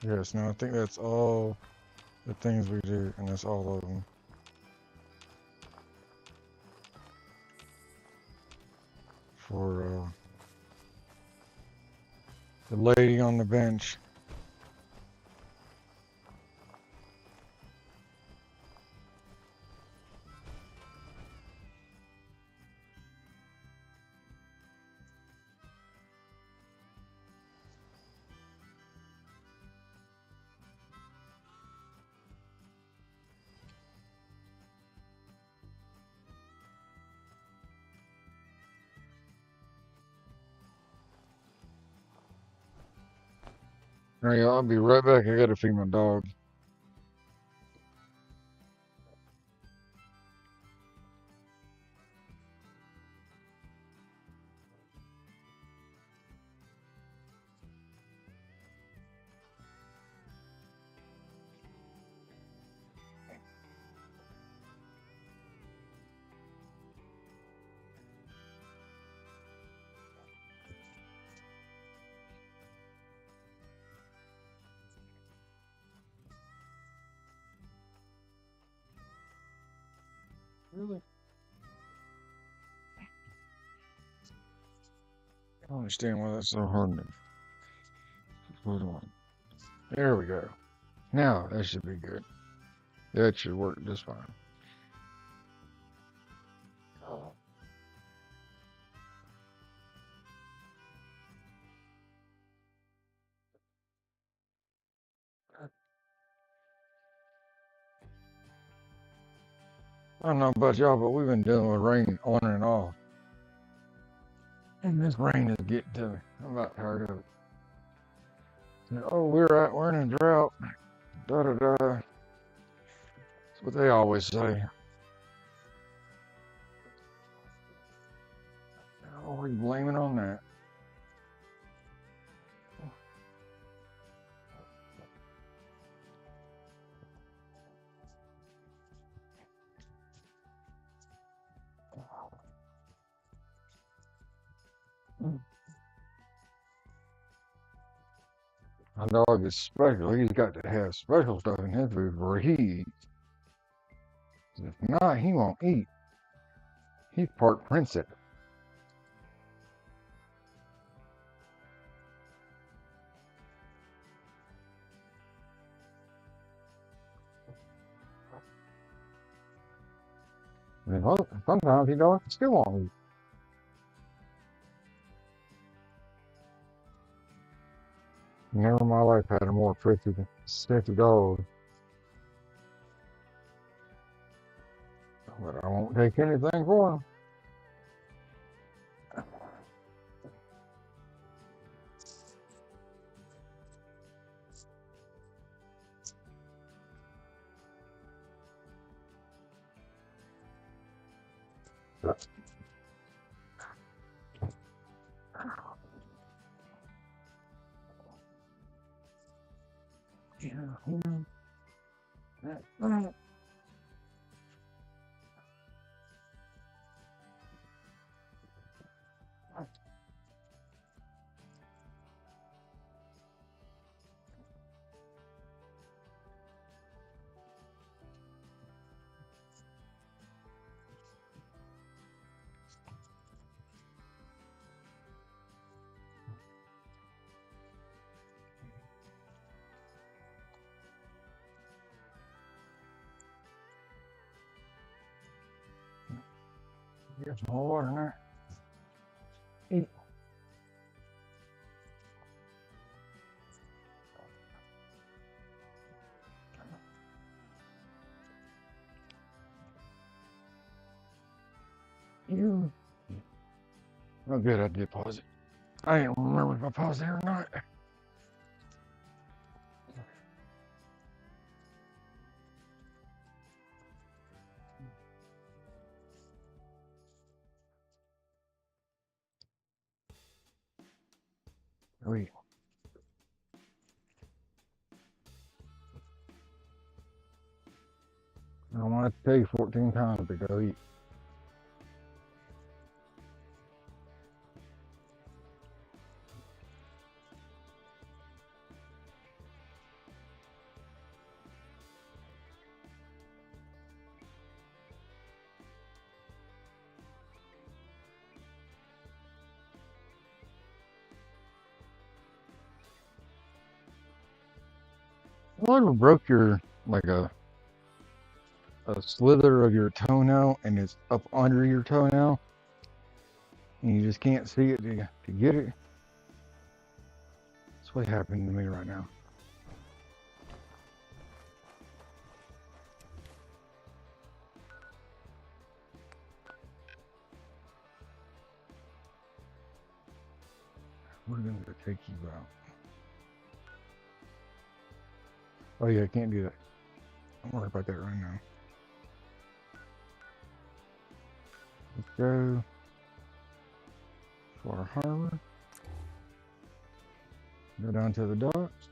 [SPEAKER 1] Yes, no, I think that's all the things we do, and that's all of them. For the lady on the bench. Alright, y'all, I'll be right back. I gotta feed my dog. Really? I don't understand why that's so hard to put on. There we go. Now that should be good. That should work just fine. I don't know about y'all, but we've been dealing with rain on and off. And this rain is getting to me. I'm about tired of it. Oh, we're in a drought. Da da da. That's what they always say. Always blaming on that. My dog is special. He's got to have special stuff in his food where he eats. If not, he won't eat. He's part princess. And sometimes he don't still won't eat. Never in my life had a more sexy dog. But I won't take anything for him. Get some more water in there. Eat. You. Oh, good. I did pause it. I didn't remember if I paused there or not. Wait. I want to tell you 14 times to go eat. What ever broke your, like a slither of your toenail and it's up under your toenail and you just can't see it to get it? That's what happened to me right now. We're going to take you out. Oh yeah, I can't do that. Don't worry about that right now. Let's go for harbor. Go down to the docks.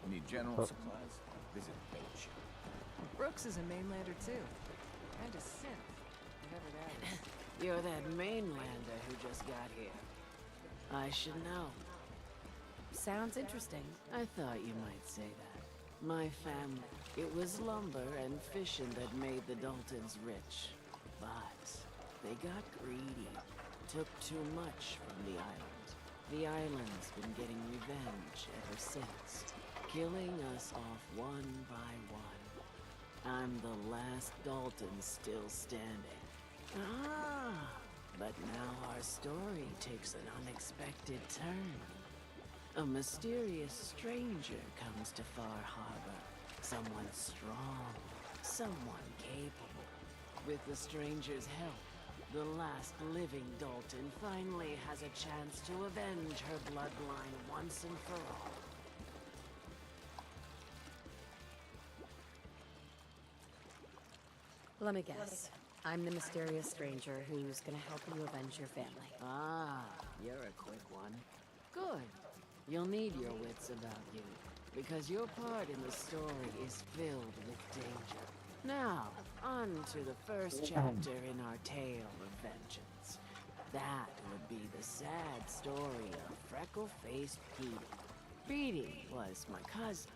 [SPEAKER 5] Need general
[SPEAKER 1] Oh.
[SPEAKER 5] supplies? Visit Beach.
[SPEAKER 7] Brooks is a mainlander too. And a synth, whatever that is.
[SPEAKER 8] You're that mainlander who just got here. I should know.
[SPEAKER 3] Sounds interesting.
[SPEAKER 8] I thought you might say that. My family, it was lumber and fishing that made the Daltons rich. But they got greedy. Took too much from the island. The island's been getting revenge ever since. Killing us off one by one. I'm the last Dalton still standing. Ah, but now our story takes an unexpected turn. A mysterious stranger comes to Far Harbor. Someone strong, someone capable. With the stranger's help, the last living Dalton finally has a chance to avenge her bloodline once and for all.
[SPEAKER 3] Let me guess. I'm the mysterious stranger who's gonna help you avenge your family.
[SPEAKER 8] Ah, you're a quick one. Good. You'll need your wits about you, because your part in the story is filled with danger. Now, on to the first chapter in our tale of vengeance. That would be the sad story of freckle-faced Petey. Petey was my cousin.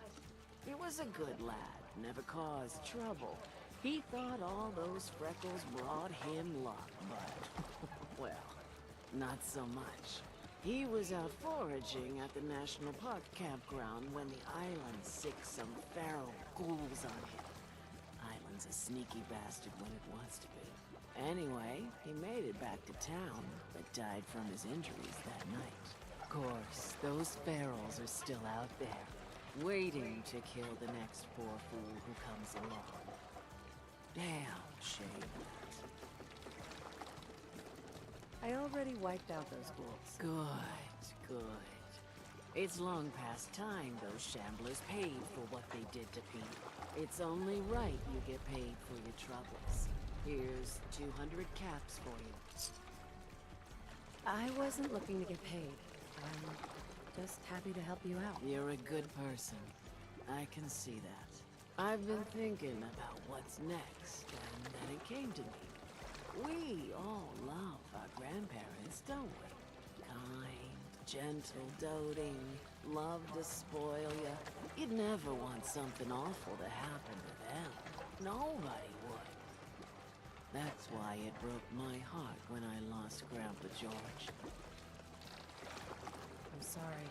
[SPEAKER 8] He was a good lad, never caused trouble. He thought all those freckles brought him luck, but, well, not so much. He was out foraging at the National Park campground when the island sicked some feral ghouls on him. Island's a sneaky bastard when it wants to be. Anyway, he made it back to town, but died from his injuries that night. Of course, those ferals are still out there, waiting to kill the next poor fool who comes along. Damn shame.
[SPEAKER 3] I already wiped out those ghouls.
[SPEAKER 8] Good, good. It's long past time those shamblers paid for what they did to Pete. It's only right you get paid for your troubles. Here's 200 caps for you.
[SPEAKER 3] I wasn't looking to get paid. I'm just happy to help you out.
[SPEAKER 8] You're a good person. I can see that. I've been thinking about what's next, and then it came to me. We all love our grandparents, don't we? Kind, gentle, doting, love to spoil ya. You'd never want something awful to happen to them. Nobody would. That's why it broke my heart when I lost Grandpa George.
[SPEAKER 3] I'm sorry.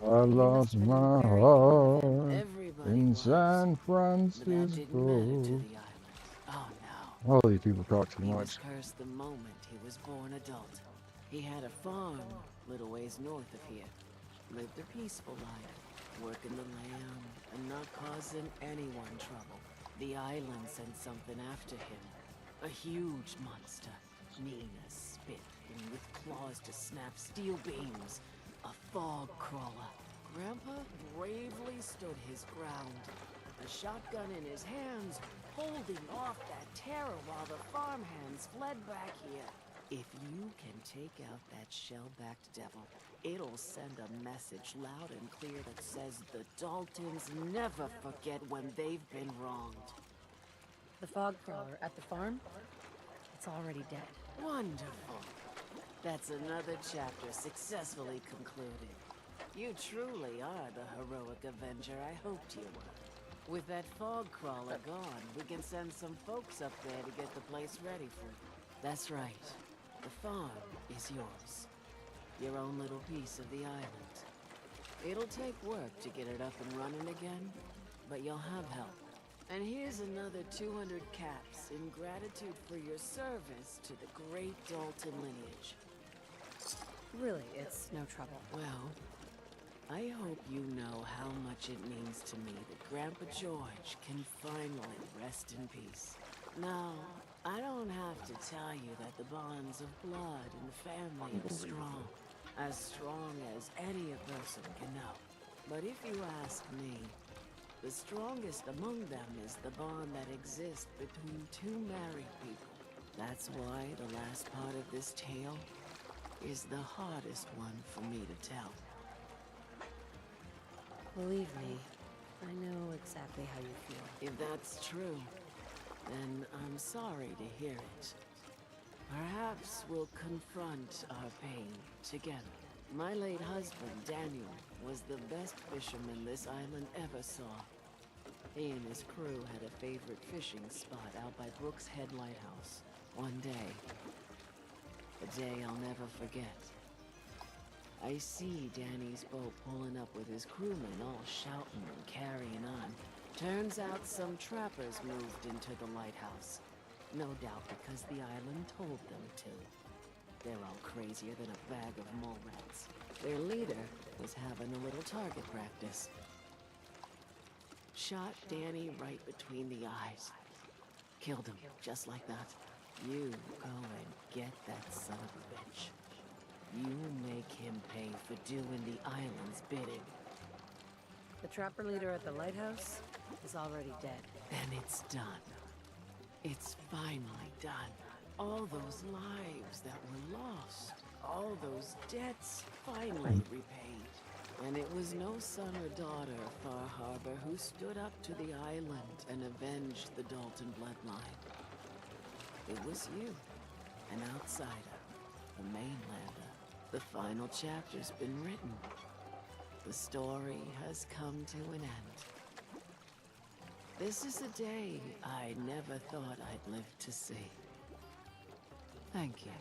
[SPEAKER 1] I lost my heart
[SPEAKER 8] Everybody
[SPEAKER 1] in
[SPEAKER 8] was,
[SPEAKER 1] San
[SPEAKER 8] but that didn't matter to
[SPEAKER 1] Francisco.
[SPEAKER 8] the island. Oh no.
[SPEAKER 1] All these people talk too
[SPEAKER 8] He
[SPEAKER 1] much.
[SPEAKER 8] was cursed the moment he was born adult. He had a farm little ways north of here. Lived a peaceful life, working the land and not causing anyone trouble. The island sent something after him. A huge monster, mean as spit and with claws to snap steel beams. A fog crawler. Grandpa bravely stood his ground. A shotgun in his hands, holding off that terror while the farmhands fled back here. If you can take out that shell-backed devil, it'll send a message loud and clear that says the Daltons never forget when they've been wronged.
[SPEAKER 3] The fog crawler at the farm? It's already dead.
[SPEAKER 8] Wonderful. That's another chapter successfully concluded. You truly are the heroic avenger I hoped you were. With that fog crawler gone, we can send some folks up there to get the place ready for you. That's right. The farm is yours. Your own little piece of the island. It'll take work to get it up and running again, but you'll have help. And here's another 200 caps in gratitude for your service to the great Dalton lineage.
[SPEAKER 3] Really, it's no trouble.
[SPEAKER 8] Well, I hope you know how much it means to me that Grandpa George can finally rest in peace. Now, I don't have to tell you that the bonds of blood and family are strong. As strong as any a person can know. But if you ask me, the strongest among them is the bond that exists between two married people. That's why the last part of this tale is the hardest one for me to tell.
[SPEAKER 3] Believe me, I know exactly how you feel.
[SPEAKER 8] If that's true, then I'm sorry to hear it. Perhaps we'll confront our pain together. My late husband, Daniel, was the best fisherman this island ever saw. He and his crew had a favorite fishing spot out by Brooks Head Lighthouse. One day, a day I'll never forget. I see Danny's boat pulling up with his crewmen all shouting and carrying on. Turns out some trappers moved into the lighthouse. No doubt because the island told them to. They're all crazier than a bag of mole rats. Their leader was having a little target practice. Shot Danny right between the eyes. Killed him, just like that. You go and get that son of a bitch. You make him pay for doing the island's bidding.
[SPEAKER 3] The trapper leader at the lighthouse is already dead.
[SPEAKER 8] And it's done. It's finally done. All those lives that were lost, all those debts finally repaid. And it was no son or daughter of Far Harbor who stood up to the island and avenged the Dalton bloodline. It was you, an outsider, a mainlander. The final chapter's been written. The story has come to an end. This is a day I never thought I'd live to see. Thank you.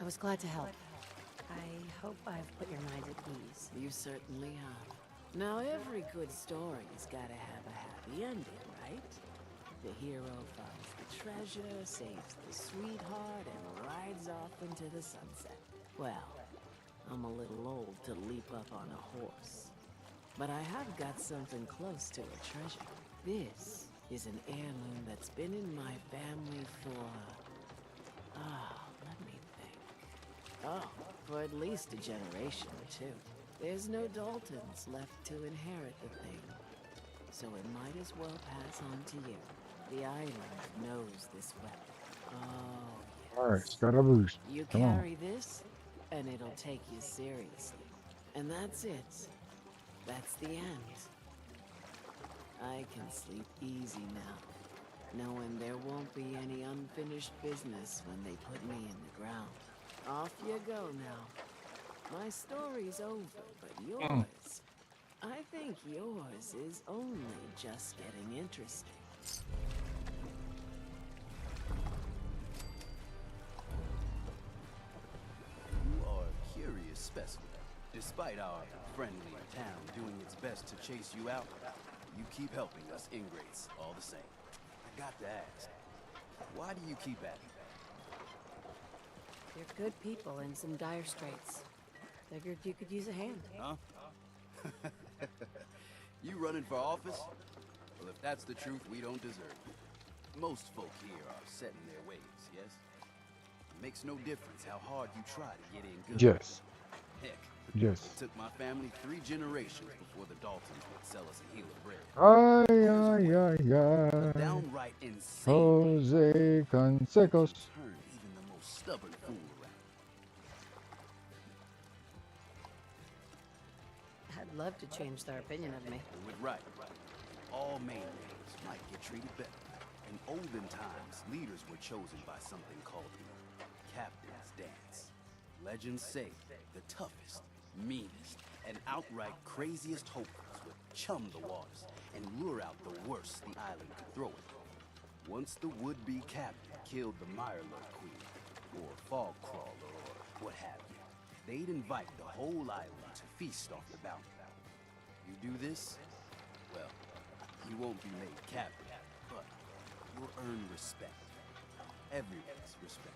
[SPEAKER 3] I was glad to help. I hope I've put your mind at ease.
[SPEAKER 8] You certainly have. Now, every good story's gotta have a happy ending, right? The hero finds the treasure, saves the sweetheart, and rides off into the sunset. Well, I'm a little old to leap up on a horse. But I have got something close to a treasure. This is an heirloom that's been in my family for... let me think. Oh, for at least a generation or two. There's no Daltons left to inherit the thing. So it might as well pass on to you. The island knows this weapon. Oh, yes.
[SPEAKER 1] Alright, it's got a boost.
[SPEAKER 8] You
[SPEAKER 1] Come on.
[SPEAKER 8] carry this, and it'll take you seriously. And that's it. That's the end. I can sleep easy now, knowing there won't be any unfinished business when they put me in the ground. Off you go now. My story's over, but yours, I think yours is only just getting interesting.
[SPEAKER 4] You are a curious specimen. Despite our friendly town doing its best to chase you out, you keep helping us ingrates all the same. I got to ask, why do you keep at it?
[SPEAKER 3] You're good people in some dire straits. Figured you could use a hand.
[SPEAKER 4] Huh? You running for office? Well, if that's the truth, we don't deserve it. Most folk here are set in their ways, yes? It makes no difference how hard you try to get in good.
[SPEAKER 1] Yes.
[SPEAKER 4] Heck,
[SPEAKER 1] Yes.
[SPEAKER 4] it took my family 3 generations before the Daltons would sell us a heel of bread.
[SPEAKER 1] Ay, ay, ay, ay.
[SPEAKER 4] Downright insane.
[SPEAKER 1] Jose Consejos.
[SPEAKER 4] Turn even the most stubborn fool around.
[SPEAKER 3] I'd love to change their opinion of me.
[SPEAKER 4] Do it right. All mainlanders might get treated better. In olden times, leaders were chosen by something called the Captain's Dance. Legends say the toughest, meanest, and outright craziest hopers would chum the waters and lure out the worst the island could throw it. Once the would-be captain killed the Mirelurk Queen, or Fog Crawler, or what have you, they'd invite the whole island to feast off the bounty. You do this, well, you won't be made captain, but you'll earn respect. Everyone's respect.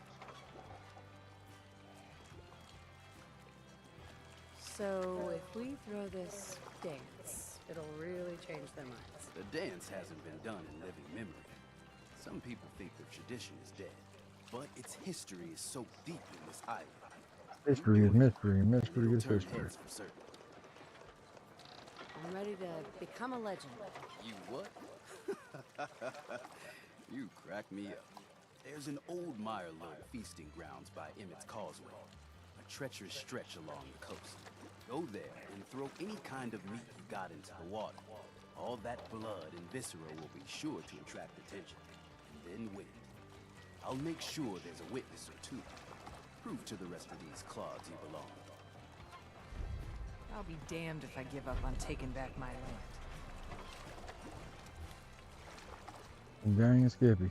[SPEAKER 3] So, if we throw this dance, it'll really change their minds.
[SPEAKER 4] The dance hasn't been done in living memory. Some people think the tradition is dead, but its history is so deep in this island.
[SPEAKER 1] History is mystery, and mystery
[SPEAKER 4] It'll
[SPEAKER 1] is
[SPEAKER 4] turn
[SPEAKER 1] history.
[SPEAKER 4] heads for certain.
[SPEAKER 3] I'm ready to become a legend.
[SPEAKER 4] You what? You crack me up. There's an old Mirelord feasting grounds by Emmett's Causeway, a treacherous stretch along the coast. Go there and throw any kind of meat you got into the water. All that blood and viscera will be sure to attract attention. And then wait. I'll make sure there's a witness or two. Prove to the rest of these clods you belong.
[SPEAKER 7] I'll be damned if I give up on taking back my land.
[SPEAKER 1] Dang, Skippy.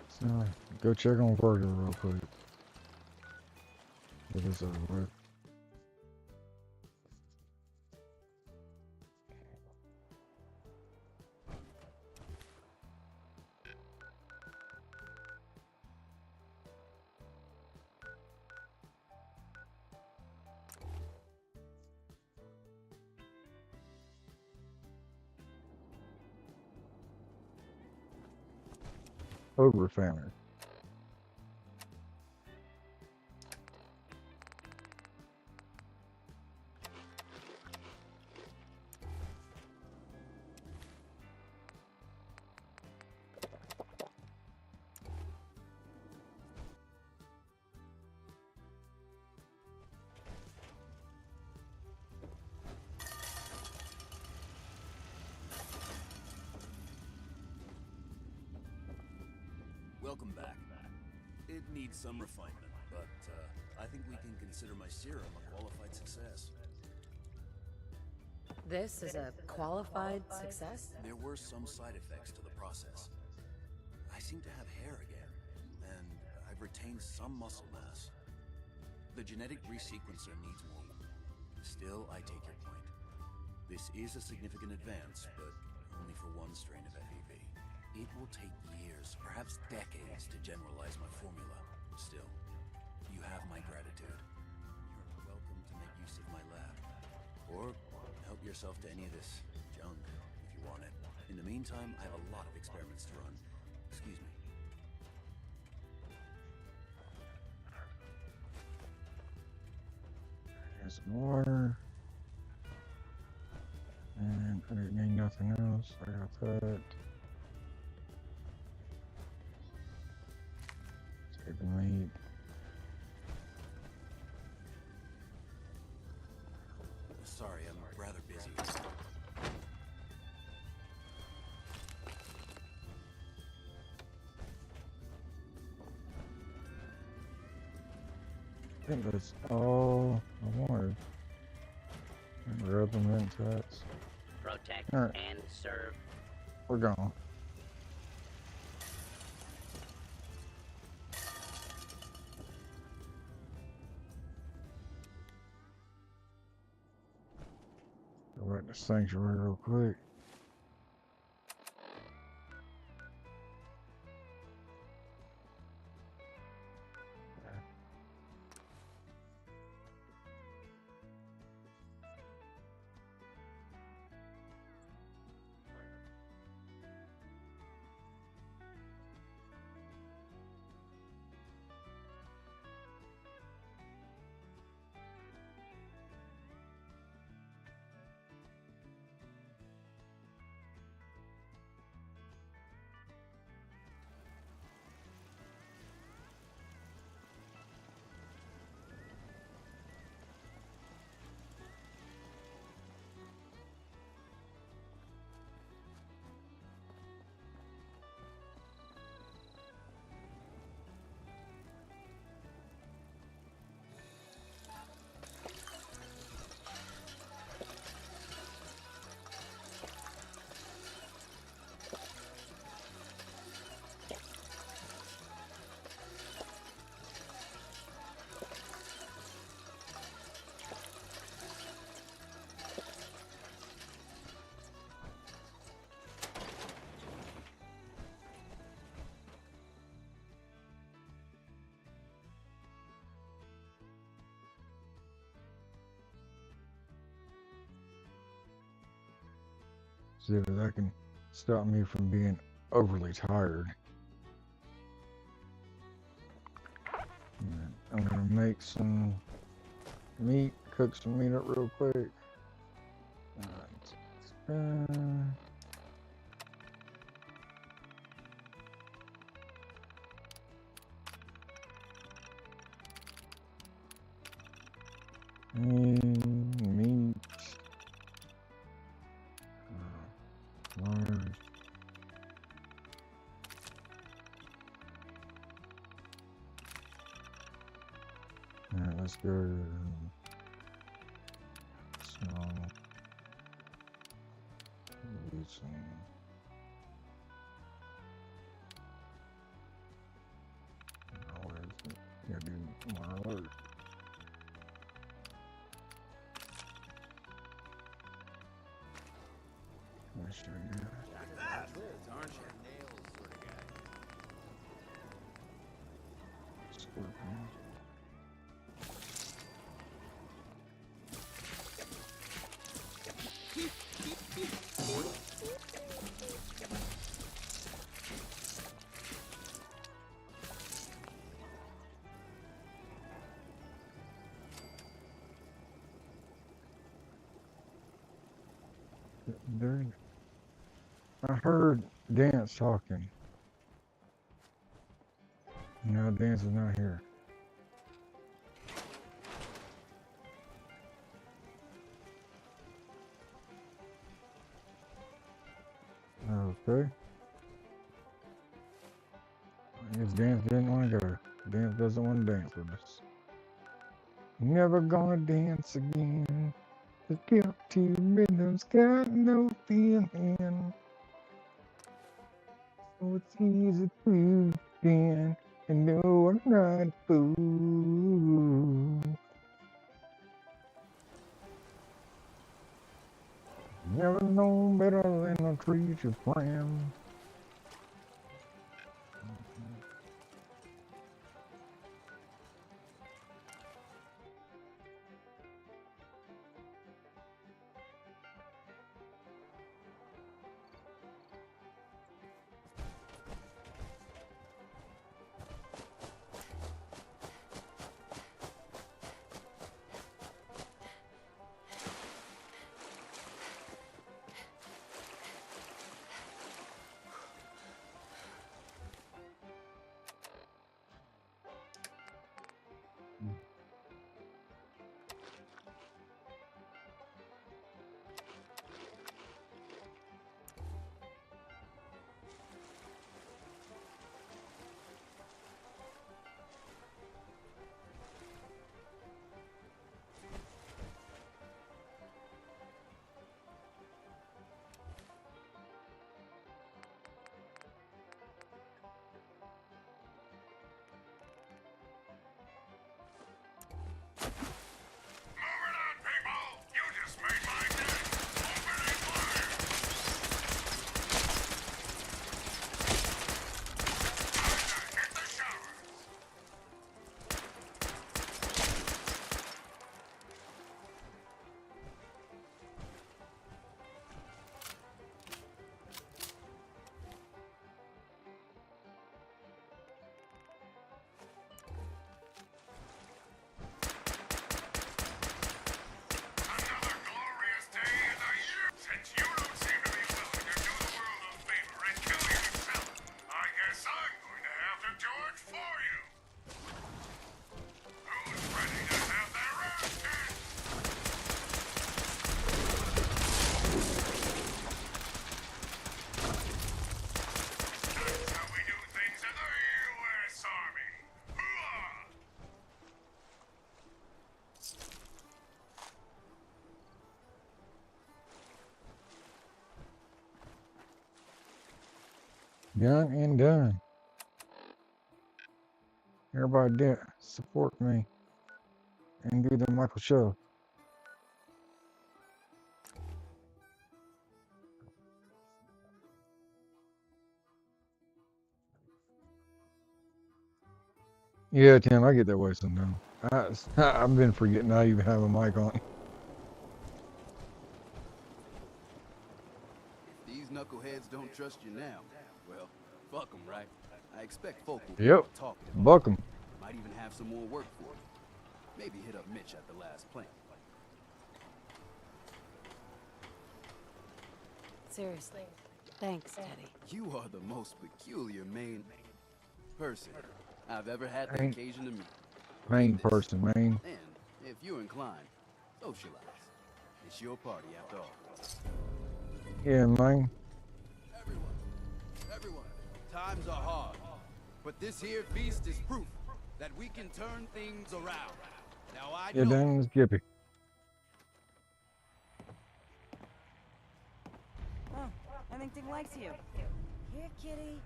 [SPEAKER 1] So, go check on Virgil real quick. Get this over with. Ogre family.
[SPEAKER 9] Welcome back. It needs some refinement, but I think we can consider my serum a qualified success.
[SPEAKER 3] This is a qualified success?
[SPEAKER 9] There were some side effects to the process. I seem to have hair again, and I've retained some muscle mass. The genetic resequencer needs more. Still, I take your point. This is a significant advance, but only for one strain of FEV. It will take years, perhaps decades, to generalize my formula. Still, you have my gratitude. You're welcome to make use of my lab. Or help yourself to any of this junk, if you want it. In the meantime, I have a lot of experiments to run. Excuse me.
[SPEAKER 1] Here's some water. And I didn't need nothing else. I got that. Save the meat.
[SPEAKER 9] Sorry, I'm rather busy.
[SPEAKER 1] I think that's all I wanted. And grab them in tats.
[SPEAKER 10] Protect
[SPEAKER 1] All right.
[SPEAKER 10] and serve.
[SPEAKER 1] We're gone. Go right to sanctuary real quick. See if that can stop me from being overly tired. I'm gonna make some meat, cook some meat up real quick. Meat. Large. Alright, let's go small. Where is it? Gotta do more alert. Let me show you. Scorpion. There, I heard Dance talking. No, Dance is not here. Okay. I guess Dance didn't want to go. Dance doesn't want to dance with us. Never gonna dance again. The guilty rhythm's got no feeling. So it's easy to begin. And no, I'm not a fool. Never known better than to treat your friend. Done and done. Everybody did support me and do the Michael show. Yeah, Tim, I get that way sometimes. I've been forgetting I even have a mic on.
[SPEAKER 4] knuckleheads don't trust you now. Well, fuck them, right? I expect folk will be
[SPEAKER 1] Yep.
[SPEAKER 4] talking.
[SPEAKER 1] Buck 'em.
[SPEAKER 4] Might even have some more work for you. Maybe hit up Mitch at the last plant.
[SPEAKER 3] Seriously. Thanks, Teddy.
[SPEAKER 4] You are the most peculiar main person I've ever had the
[SPEAKER 1] Main-
[SPEAKER 4] occasion to meet.
[SPEAKER 1] Main person, man.
[SPEAKER 4] And if you're inclined, socialize. It's your party after all.
[SPEAKER 1] Yeah, man.
[SPEAKER 4] Everyone, times are hard. But this here feast is proof that we can turn things around. Now I
[SPEAKER 1] Yeah,
[SPEAKER 4] know.
[SPEAKER 1] dang, Skippy.
[SPEAKER 10] Oh, I think Dick likes you. Here, kitty.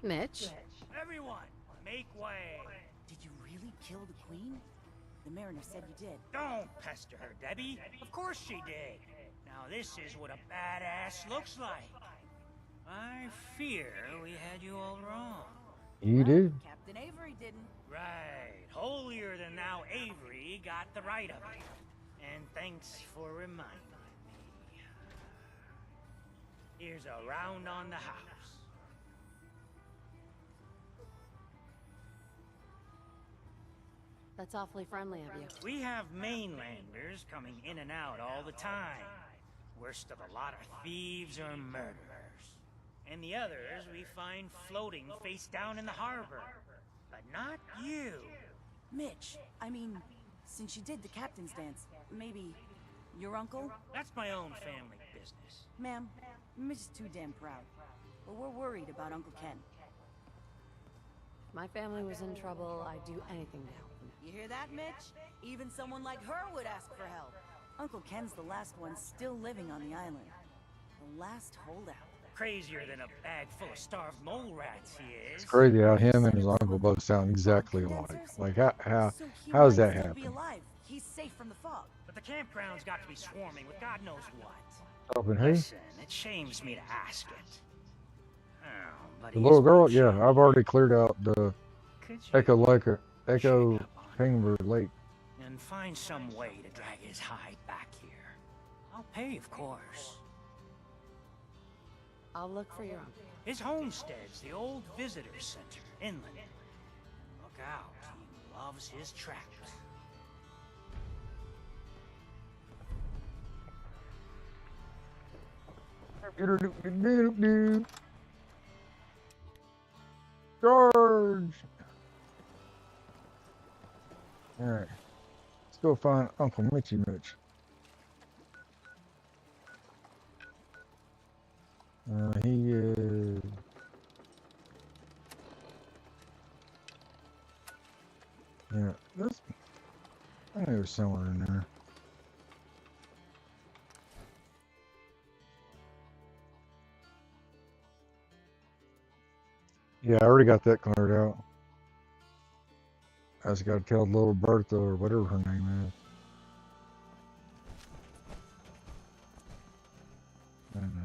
[SPEAKER 3] Mitch?
[SPEAKER 11] Everyone, make way.
[SPEAKER 10] Did you really kill the queen? The mariner said you did.
[SPEAKER 11] Don't pester her, Debbie. Of course she did. Now this is what a badass looks like. I fear we had you all wrong.
[SPEAKER 1] You did?
[SPEAKER 10] Captain Avery didn't.
[SPEAKER 11] Right. Holier than thou Avery got the right of it. And thanks for reminding me. Here's a round on the house.
[SPEAKER 3] That's awfully friendly of you.
[SPEAKER 11] We have mainlanders coming in and out all the time. Worst of a lot are thieves or murderers. And the others we find floating face down in the harbor. But not you.
[SPEAKER 10] Mitch, I mean, since you did the captain's dance, maybe your uncle?
[SPEAKER 11] That's my own family business.
[SPEAKER 10] Ma'am, Mitch is too damn proud. But we're worried about Uncle Ken.
[SPEAKER 3] If my family was in trouble, I'd do anything to help them.
[SPEAKER 10] You hear that, Mitch? Even someone like her would ask for help. Uncle Ken's the last one still living on the island. The last holdout.
[SPEAKER 11] Crazier than a bag full of starved mole rats he is.
[SPEAKER 1] It's crazy how him and his uncle both sound exactly alike. Like, how does that happen?
[SPEAKER 10] Be alive. He's safe from the fog.
[SPEAKER 11] But the campground's got to be swarming with God knows what.
[SPEAKER 1] Open, hey?
[SPEAKER 11] Listen, it shames me to ask it. Oh, but
[SPEAKER 1] The
[SPEAKER 11] he's
[SPEAKER 1] little girl?
[SPEAKER 11] been
[SPEAKER 1] Yeah,
[SPEAKER 11] showing.
[SPEAKER 1] I've already cleared out the
[SPEAKER 11] Could you
[SPEAKER 1] Echo Penguin Lake.
[SPEAKER 11] and find some way to drag his hide back here? I'll pay, of course.
[SPEAKER 3] I'll look for your uncle.
[SPEAKER 11] His homestead's the old visitor center, inland. Look out, he loves his traps.
[SPEAKER 1] Charge! Alright. Let's go find Uncle Mitchy Mitch. He is... Yeah, this... I know there's somewhere in there. Yeah, I already got that cleared out. I just gotta tell little Bertha or whatever her name is. I don't know.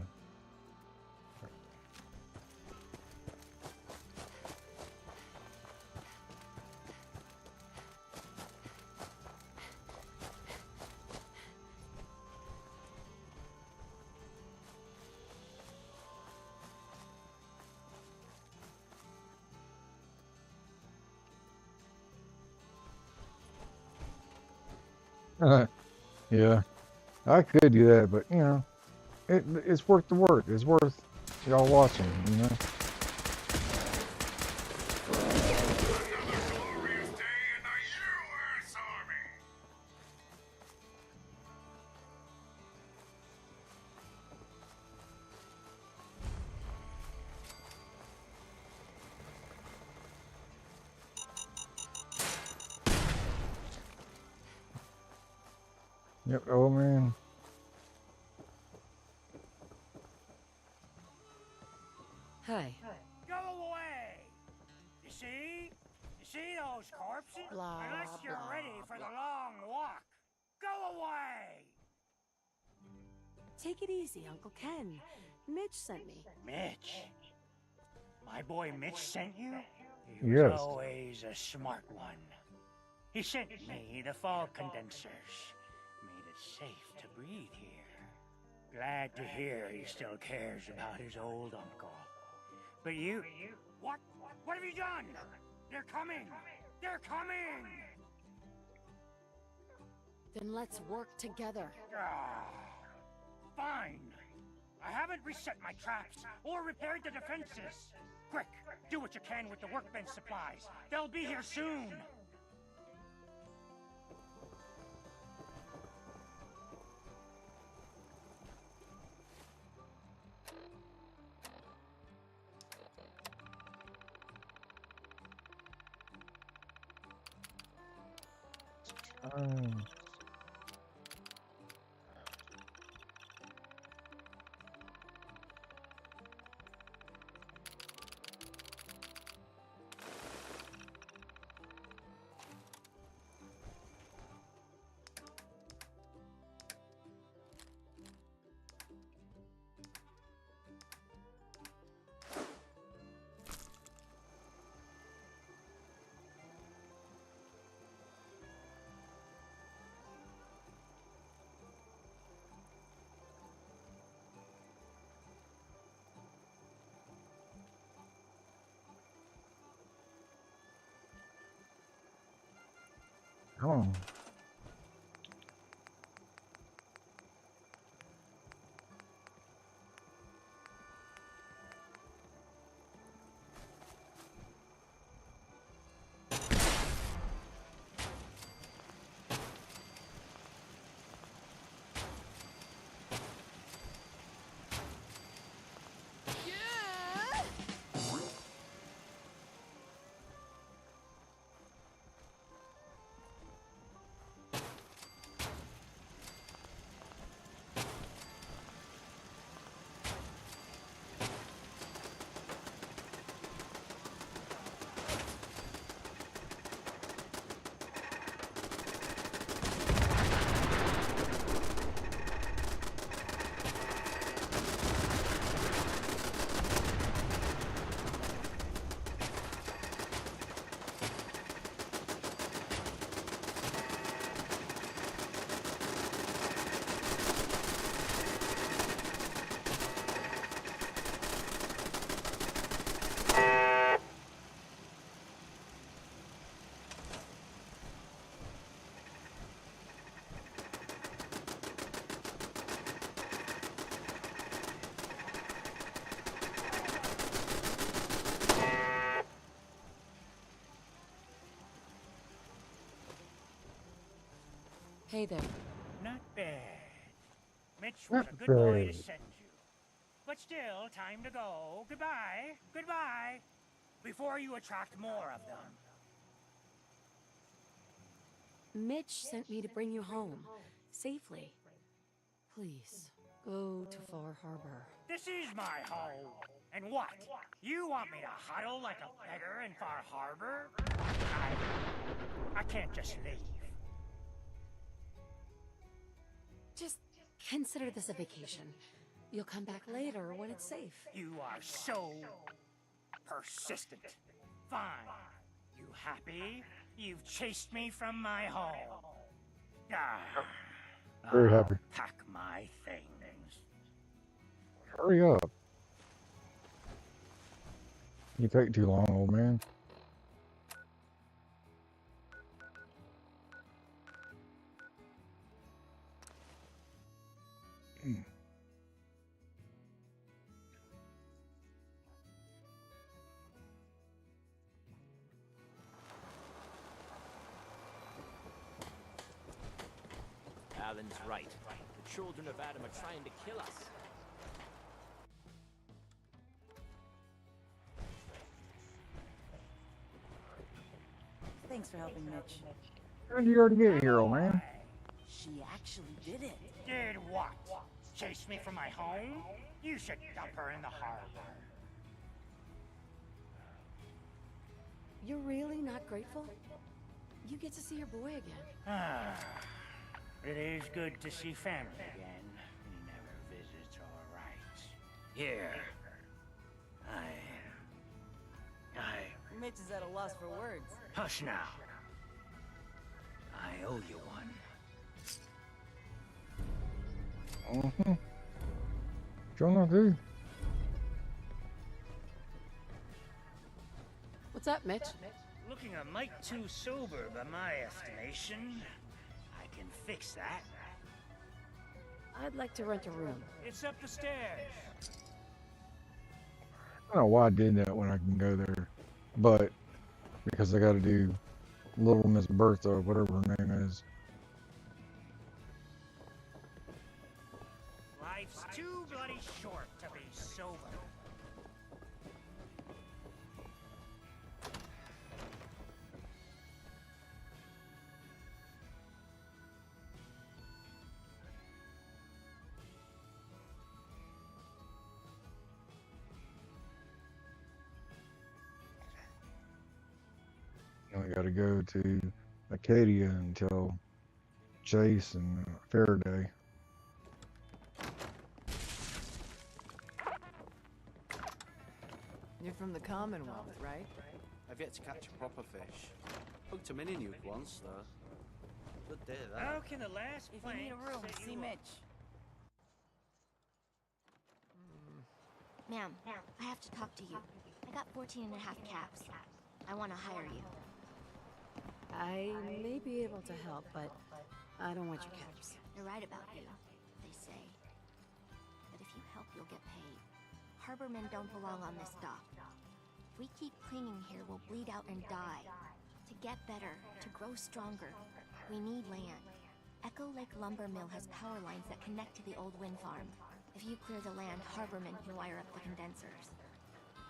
[SPEAKER 1] Yeah, I could do that, but you know, it's worth the work. It's worth y'all watching, you know.
[SPEAKER 6] Another glorious day in the U.S. Army.
[SPEAKER 1] Yep. Oh man.
[SPEAKER 3] Hey.
[SPEAKER 11] Go away! You see? You see those corpses?
[SPEAKER 3] Blah,
[SPEAKER 11] Unless you're
[SPEAKER 3] blah,
[SPEAKER 11] ready for the long walk. Go away!
[SPEAKER 3] Take it easy, Uncle Ken. Mitch sent me.
[SPEAKER 11] Mitch? My boy Mitch sent you? He was
[SPEAKER 1] Yes.
[SPEAKER 11] always a smart one. He sent me the fog condensers. Made it safe to breathe here. Glad to hear he still cares about his old uncle. But you... What? What have you done? They're coming! They're coming!
[SPEAKER 2] Then let's work together.
[SPEAKER 11] Fine. I haven't reset my traps or repaired the defenses. Quick, do what you can with the workbench supplies. They'll be here soon.
[SPEAKER 1] Come on.
[SPEAKER 3] Hey there.
[SPEAKER 11] Not bad. Mitch was a good boy to send you. But still, time to go. Goodbye. Goodbye. Before you attract more of them.
[SPEAKER 3] Mitch sent me to bring you home. Safely. Please, go to Far Harbor.
[SPEAKER 11] This is my home. And what? You want me to huddle like a beggar in Far Harbor? I can't just leave.
[SPEAKER 3] Just consider this a vacation. You'll come back later when it's safe.
[SPEAKER 11] You are so persistent. Fine. You happy? You've chased me from my home.
[SPEAKER 1] Very happy.
[SPEAKER 11] Pack my things.
[SPEAKER 1] Hurry up. You take too long, old man.
[SPEAKER 12] Alan's right. The children of Adam are trying to kill us.
[SPEAKER 10] Thanks for helping, Mitch.
[SPEAKER 1] How did you already get here, old man?
[SPEAKER 10] She actually did it.
[SPEAKER 11] Did what? Chase me from my home? You should dump her in the harbor.
[SPEAKER 3] You're really not grateful? You get to see your boy again.
[SPEAKER 11] It is good to see family again. He never visits all right. Here.
[SPEAKER 10] Mitch is at a loss for words.
[SPEAKER 11] Hush now. I owe you one.
[SPEAKER 1] Y'all not do?
[SPEAKER 8] What's up, Mitch?
[SPEAKER 11] Looking a mite too sober by my estimation. I can fix that.
[SPEAKER 8] I'd like to rent a room.
[SPEAKER 11] It's up the stairs.
[SPEAKER 1] I don't know why I did that when I can go there, but because I got to do Little Miss Bertha, or whatever her name is.
[SPEAKER 11] Life's too bloody short to be sober.
[SPEAKER 1] You only got to go to Acadia until Chase and Faraday.
[SPEAKER 7] You're from the Commonwealth, right?
[SPEAKER 9] I've yet to catch a proper fish. Hooked a mini nuke once, though. Good day, that.
[SPEAKER 11] How can the last
[SPEAKER 10] If you
[SPEAKER 11] plank
[SPEAKER 10] need a room,
[SPEAKER 11] set
[SPEAKER 10] see
[SPEAKER 11] you up?
[SPEAKER 10] Mitch.
[SPEAKER 2] Ma'am, I have to talk to you. I got 14 and a half caps. I want to hire you.
[SPEAKER 8] I may be able to help, but I don't want your caps.
[SPEAKER 2] They're right about you, they say. But if you help, you'll get paid. Harbormen don't belong on this dock. If we keep clinging here, we'll bleed out and die. To get better, to grow stronger, we need land. Echo Lake Lumber Mill has power lines that connect to the old wind farm. If you clear the land, Harbormen can wire up the condensers.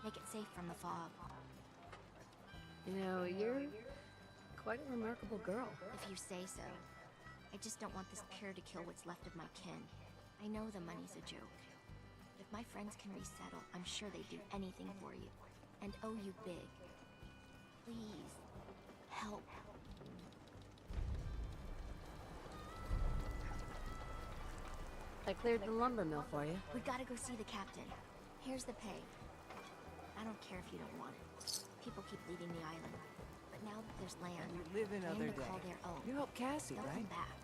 [SPEAKER 2] Make it safe from the fog.
[SPEAKER 8] You know, you're quite a remarkable girl.
[SPEAKER 2] If you say so. I just don't want this pier to kill what's left of my kin. I know the money's a joke. If my friends can resettle, I'm sure they'd do anything for you. And owe you big. Please, help.
[SPEAKER 8] I cleared the lumber mill for you.
[SPEAKER 2] We gotta go see the captain. Here's the pay. I don't care if you don't want it. People keep leaving the island. But now that there's land,
[SPEAKER 7] You live another
[SPEAKER 2] land to call
[SPEAKER 7] day.
[SPEAKER 2] their own.
[SPEAKER 7] You help Cassie,
[SPEAKER 2] They'll
[SPEAKER 7] right?
[SPEAKER 2] come back.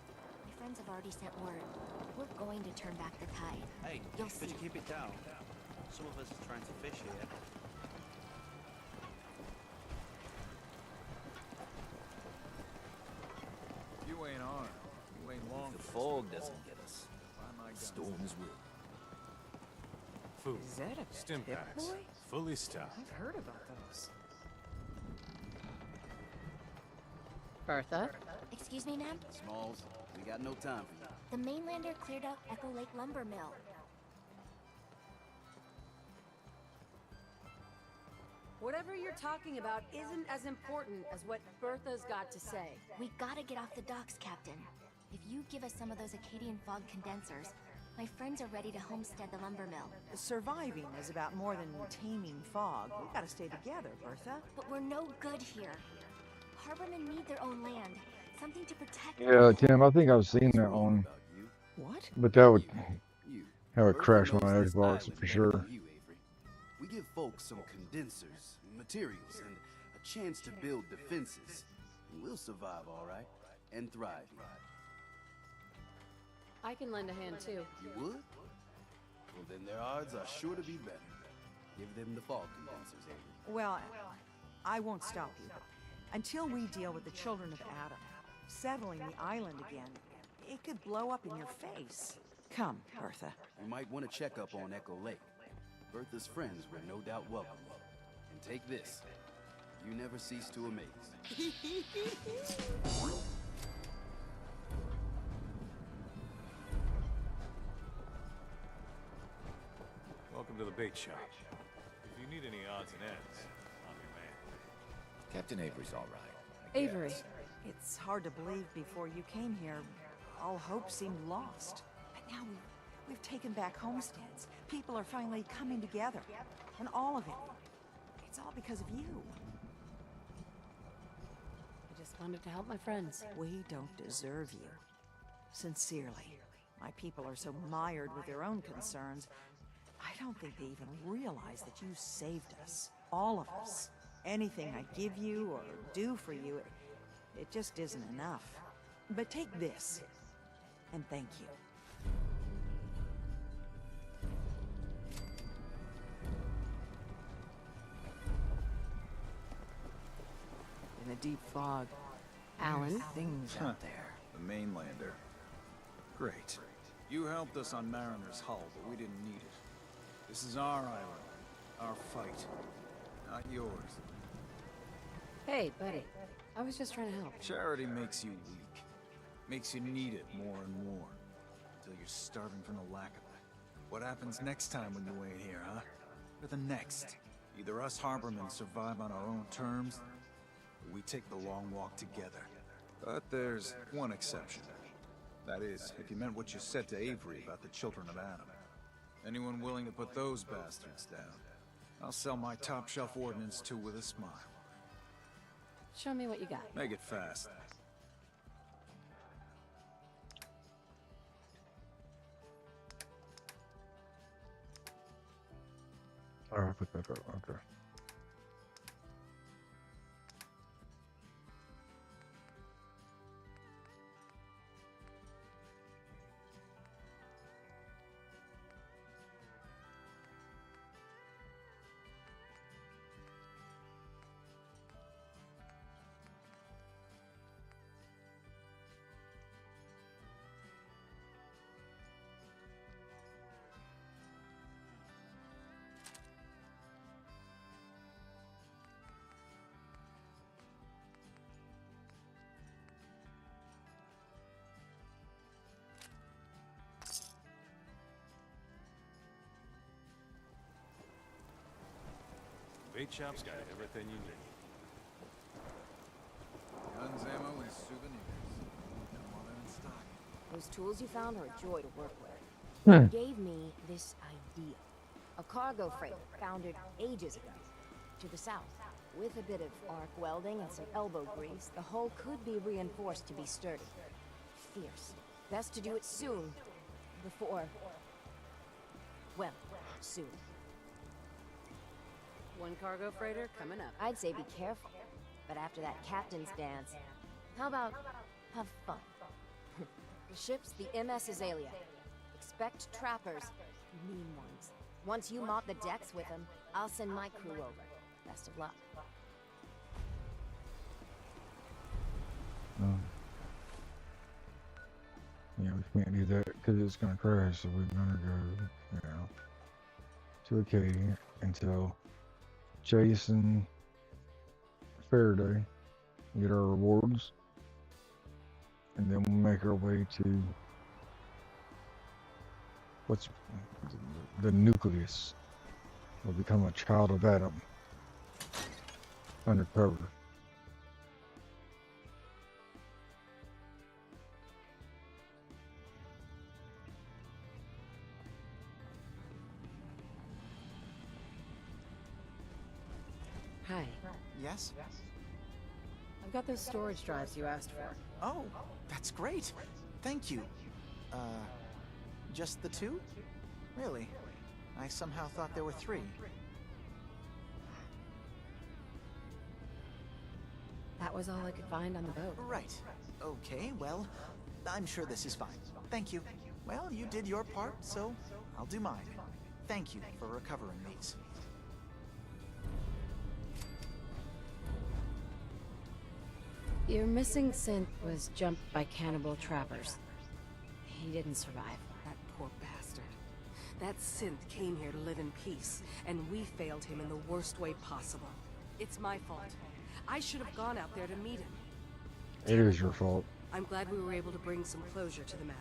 [SPEAKER 2] My friends have already sent word. We're going to turn back the tide.
[SPEAKER 9] Hey,
[SPEAKER 2] You'll
[SPEAKER 9] could
[SPEAKER 2] see.
[SPEAKER 9] you keep it down? Some of us are trying to fish here.
[SPEAKER 5] You ain't armed. You ain't long.
[SPEAKER 12] The fog doesn't get us.
[SPEAKER 5] Find my gun.
[SPEAKER 12] Storms will.
[SPEAKER 13] Food.
[SPEAKER 7] Is that a
[SPEAKER 13] Stim
[SPEAKER 7] Pip
[SPEAKER 13] packs.
[SPEAKER 7] Boy?
[SPEAKER 13] Fully stocked.
[SPEAKER 7] I've heard about those.
[SPEAKER 8] Bertha?
[SPEAKER 2] Excuse me, ma'am?
[SPEAKER 4] Smalls, we got no time for you.
[SPEAKER 2] The mainlander cleared out Echo Lake Lumber Mill.
[SPEAKER 3] Whatever you're talking about isn't as important as what Bertha's got to say.
[SPEAKER 2] We gotta get off the docks, Captain. If you give us some of those Acadian fog condensers, my friends are ready to homestead the lumber mill.
[SPEAKER 10] Surviving is about more than taming fog. We gotta stay together, Bertha.
[SPEAKER 2] But we're no good here. Harbormen need their own land. Something to protect
[SPEAKER 1] Yeah,
[SPEAKER 2] them.
[SPEAKER 1] Tim, I think I've seen that one.
[SPEAKER 10] What?
[SPEAKER 1] But that would
[SPEAKER 4] You.
[SPEAKER 1] have it
[SPEAKER 4] Bertha
[SPEAKER 1] crash my
[SPEAKER 4] knows this
[SPEAKER 1] Xbox
[SPEAKER 4] island
[SPEAKER 1] for
[SPEAKER 4] better
[SPEAKER 1] sure.
[SPEAKER 4] than you, Avery. We give folks some condensers, materials, and a chance to build defenses. We'll survive, all right, and thrive.
[SPEAKER 8] I can lend a hand too.
[SPEAKER 4] You would? Well, then their odds are sure to be better. Give them the fog condensers, Avery.
[SPEAKER 10] Well, I won't stop you. Until we deal with the children of Adam, settling the island again, it could blow up in your face. Come, Bertha.
[SPEAKER 4] You might want to check up on Echo Lake. Bertha's friends will no doubt welcome you. And take this. You never cease to amaze.
[SPEAKER 13] Welcome to the bait shop. If you need any odds and ends, I'm your man.
[SPEAKER 5] Captain Avery's all right.
[SPEAKER 10] Avery, it's hard to believe before you came here, all hope seemed lost. But now we've taken back homesteads. People are finally coming together. And all of it, it's all because of you.
[SPEAKER 8] I just wanted to help my friends.
[SPEAKER 10] We don't deserve you. Sincerely. My people are so mired with their own concerns, I don't think they even realize that you saved us. All of us. Anything I give you or do for you, it just isn't enough. But take this, and thank you.
[SPEAKER 8] in a deep fog.
[SPEAKER 2] Alan?
[SPEAKER 8] Things out there.
[SPEAKER 5] The mainlander. Great. You helped us on Mariner's hull, but we didn't need it. This is our island. Our fight. Not yours.
[SPEAKER 3] Hey, buddy. I was just trying to help.
[SPEAKER 5] Charity makes you weak. Makes you need it more and more. Until you're starving from the lack of it. What happens next time when you ain't here, huh? Or the next? Either us harbormen survive on our own terms, or we take the long walk together. But there's one exception. That is, if you meant what you said to Avery about the children of Adam. Anyone willing to put those bastards down, I'll sell my top-shelf ordnance to with a smile.
[SPEAKER 3] Show me what you got.
[SPEAKER 5] Make it fast.
[SPEAKER 1] Alright, put that up. Okay.
[SPEAKER 13] Bait shop's got everything you need.
[SPEAKER 5] Guns, ammo, and souvenirs. Got them all in stock.
[SPEAKER 2] Those tools you found are a joy to work with.
[SPEAKER 1] Hmm.
[SPEAKER 2] You gave me this idea. A cargo freighter foundered ages ago. To the south. With a bit of arc welding and some elbow grease, the hull could be reinforced to be sturdy. Fierce. Best to do it soon. Before... well, soon.
[SPEAKER 3] One cargo freighter coming up.
[SPEAKER 2] I'd say be careful. But after that captain's dance, how about have fun? The ship's the MS Azalea. Expect trappers, mean ones. Once you mop the decks with them, I'll send my crew over. Best of luck.
[SPEAKER 1] Yeah, we can't do that because it's gonna crash, so we're gonna go, you know, to Acadia until Jason Faraday, get our rewards, and then we'll make our way to what's the nucleus. We'll become a child of Adam undercover.
[SPEAKER 3] Hi.
[SPEAKER 14] Yes?
[SPEAKER 3] I've got those storage drives you asked for.
[SPEAKER 14] Oh, that's great. Thank you. Just the two? Really? I somehow thought there were three.
[SPEAKER 3] That was all I could find on the boat.
[SPEAKER 14] Right. Okay, well, I'm sure this is fine. Thank you. Well, you did your part, so I'll do mine. Thank you for recovering these.
[SPEAKER 3] Your missing synth was jumped by cannibal trappers. He didn't survive.
[SPEAKER 15] That poor bastard. That synth came here to live in peace, and we failed him in the worst way possible. It's my fault. I should have gone out there to meet him.
[SPEAKER 1] It is your fault.
[SPEAKER 15] I'm glad we were able to bring some closure to the matter.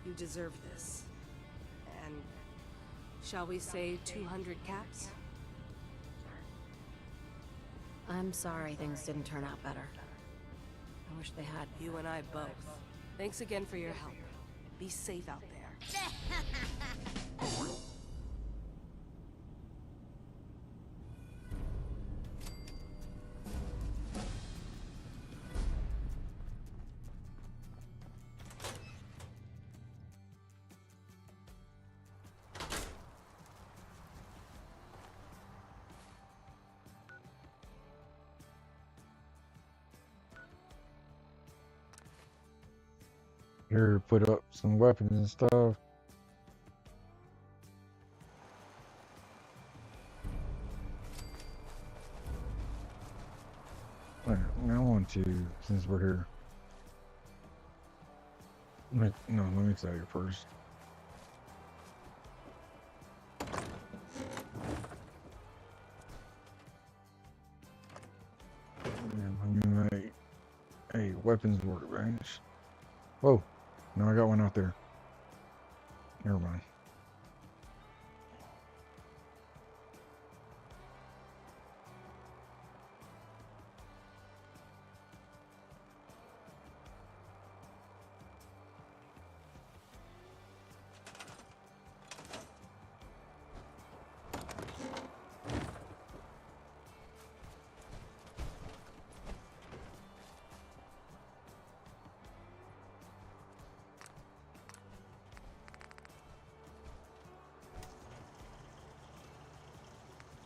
[SPEAKER 15] You deserve this. And shall we say 200 caps?
[SPEAKER 3] I'm sorry things didn't turn out better. I wish they had.
[SPEAKER 15] You and I both. Thanks again for your help. Be safe out there.
[SPEAKER 1] Here, put up some weapons and stuff. There. to, since we're here. No, let me tell you first. And let me make a weapons workbench. Whoa, no, I got one out there. Never mind.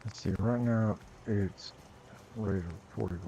[SPEAKER 1] Let's see, right now it's rated 41.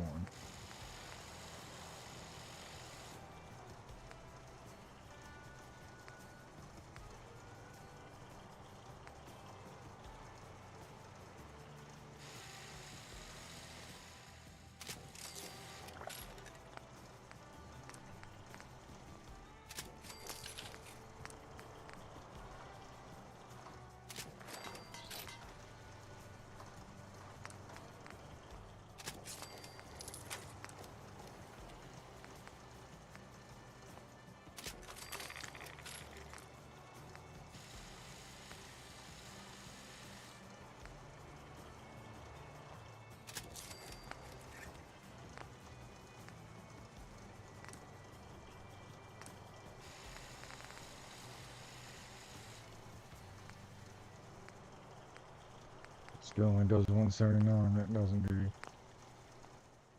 [SPEAKER 1] Still only does 179. That doesn't do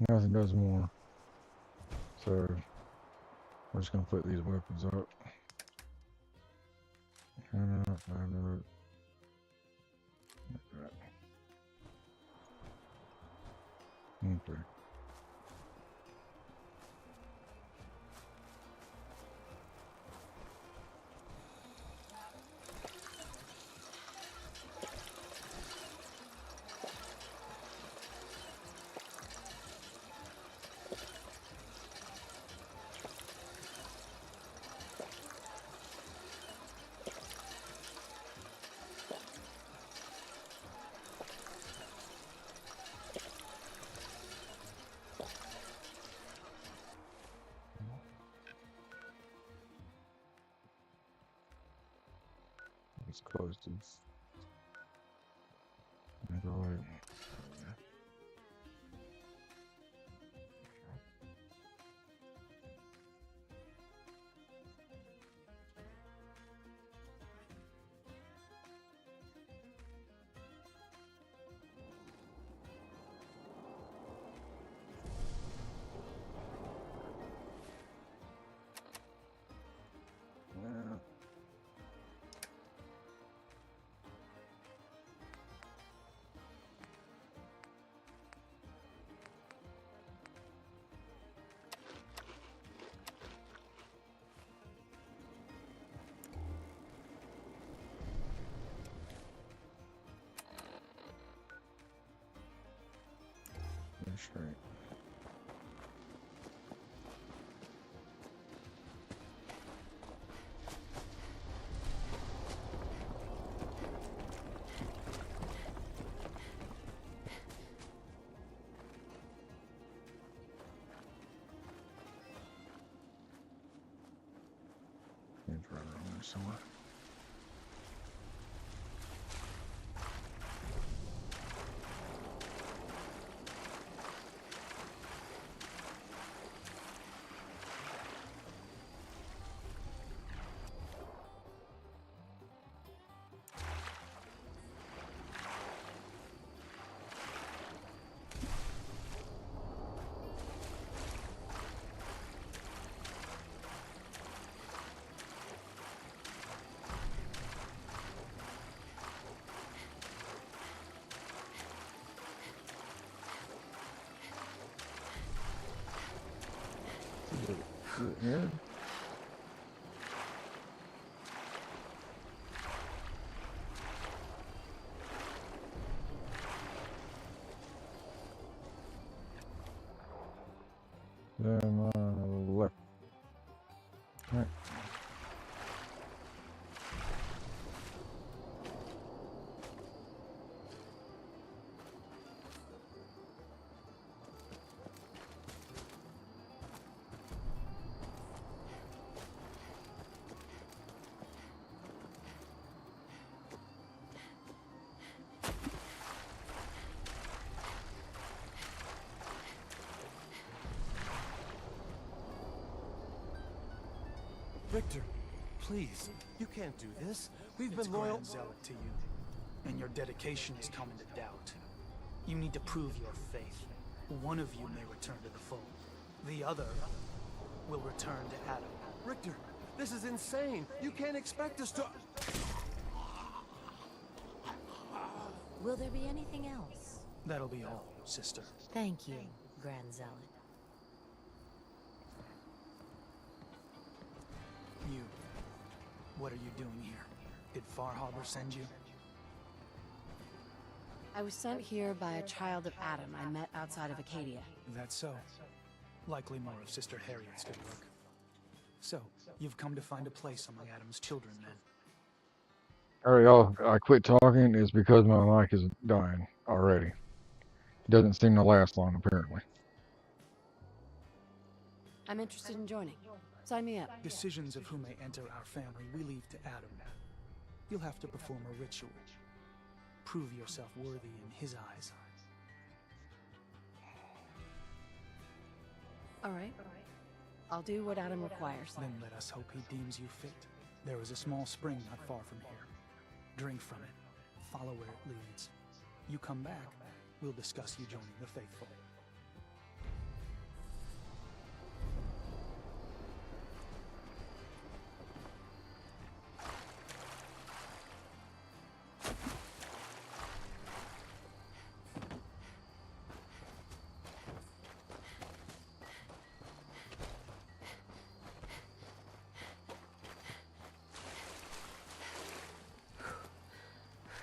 [SPEAKER 1] nothing. Does more. So we're just gonna put these weapons up. Okay. Let's close this. Android. Straight. It's right around there somewhere. Here. Then left. Right.
[SPEAKER 16] Victor, please, you can't do this. We've been loyal.
[SPEAKER 14] Zealot to you, and your dedication is coming to doubt. You need to prove your faith. One of you may return to the fold. The other will return to Adam.
[SPEAKER 16] Richter, this is insane. You can't expect us to...
[SPEAKER 2] Will there be anything else?
[SPEAKER 14] That'll be all, sister.
[SPEAKER 2] Thank you, Grand Zealot.
[SPEAKER 14] You. What are you doing here? Did Far Harbor send you?
[SPEAKER 3] I was sent here by a child of Adam I met outside of Acadia.
[SPEAKER 14] That's so. Likely more of Sister Harriet's good work. So, you've come to find a place among Adam's children, then?
[SPEAKER 1] Alright, y'all, I quit talking is because my mic is dying already. It doesn't seem to last long, apparently.
[SPEAKER 3] I'm interested in joining. Sign me up.
[SPEAKER 14] Decisions of who may enter our family we leave to Adam. You'll have to perform a ritual. Prove yourself worthy in his eyes.
[SPEAKER 3] All right. I'll do what Adam requires.
[SPEAKER 14] Then let us hope he deems you fit. There is a small spring not far from here. Drink from it. Follow where it leads. You come back, we'll discuss you joining the faithful.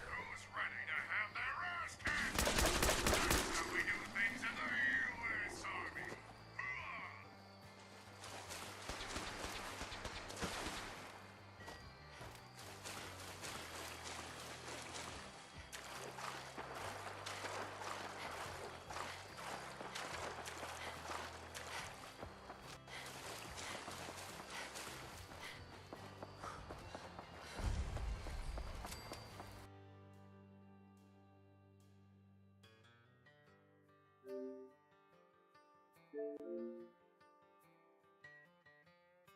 [SPEAKER 6] Who's ready to have their ass kicked? That's how we do things in the U.S. Army.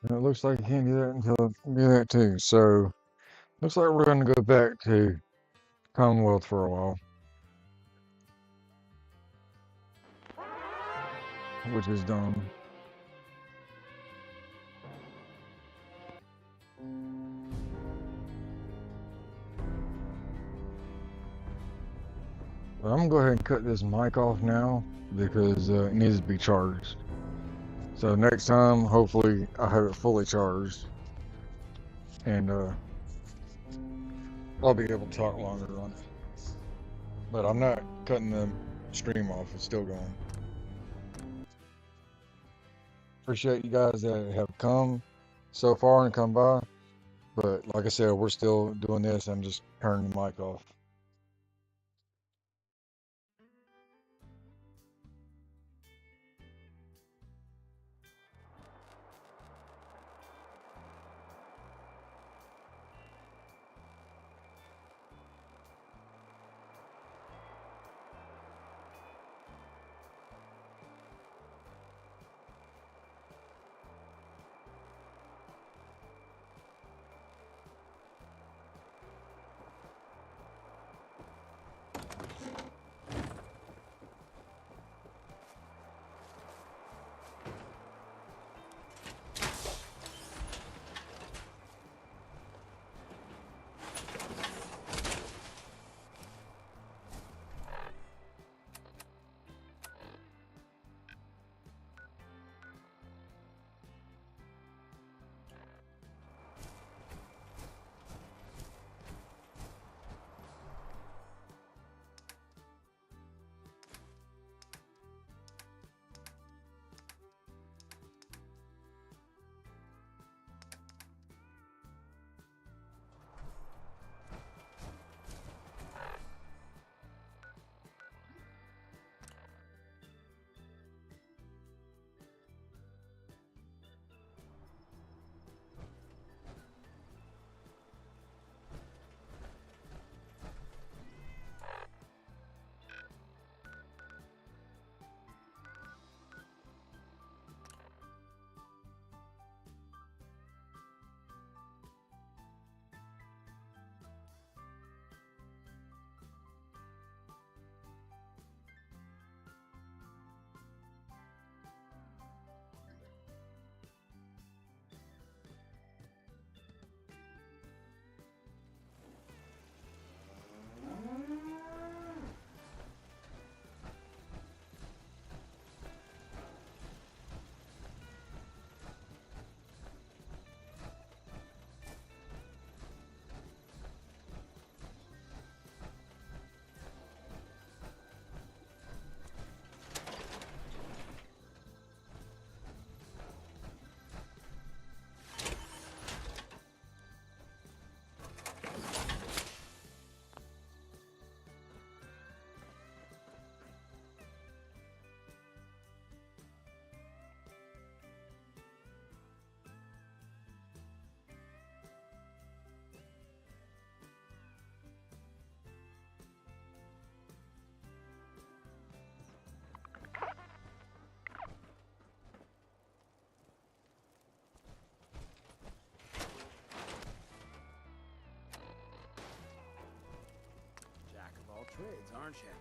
[SPEAKER 1] And it looks like you can't do that until do that too. So looks like we're going to go back to Commonwealth for a while, which is dumb. But I'm gonna go ahead and cut this mic off now because it needs to be charged. So next time, hopefully, I have it fully charged, and I'll be able to talk longer on it. But I'm not cutting the stream off; it's still going. Appreciate you guys that have come so far and come by. But like I said, we're still doing this. I'm just turning the mic off.
[SPEAKER 4] kids, aren't you?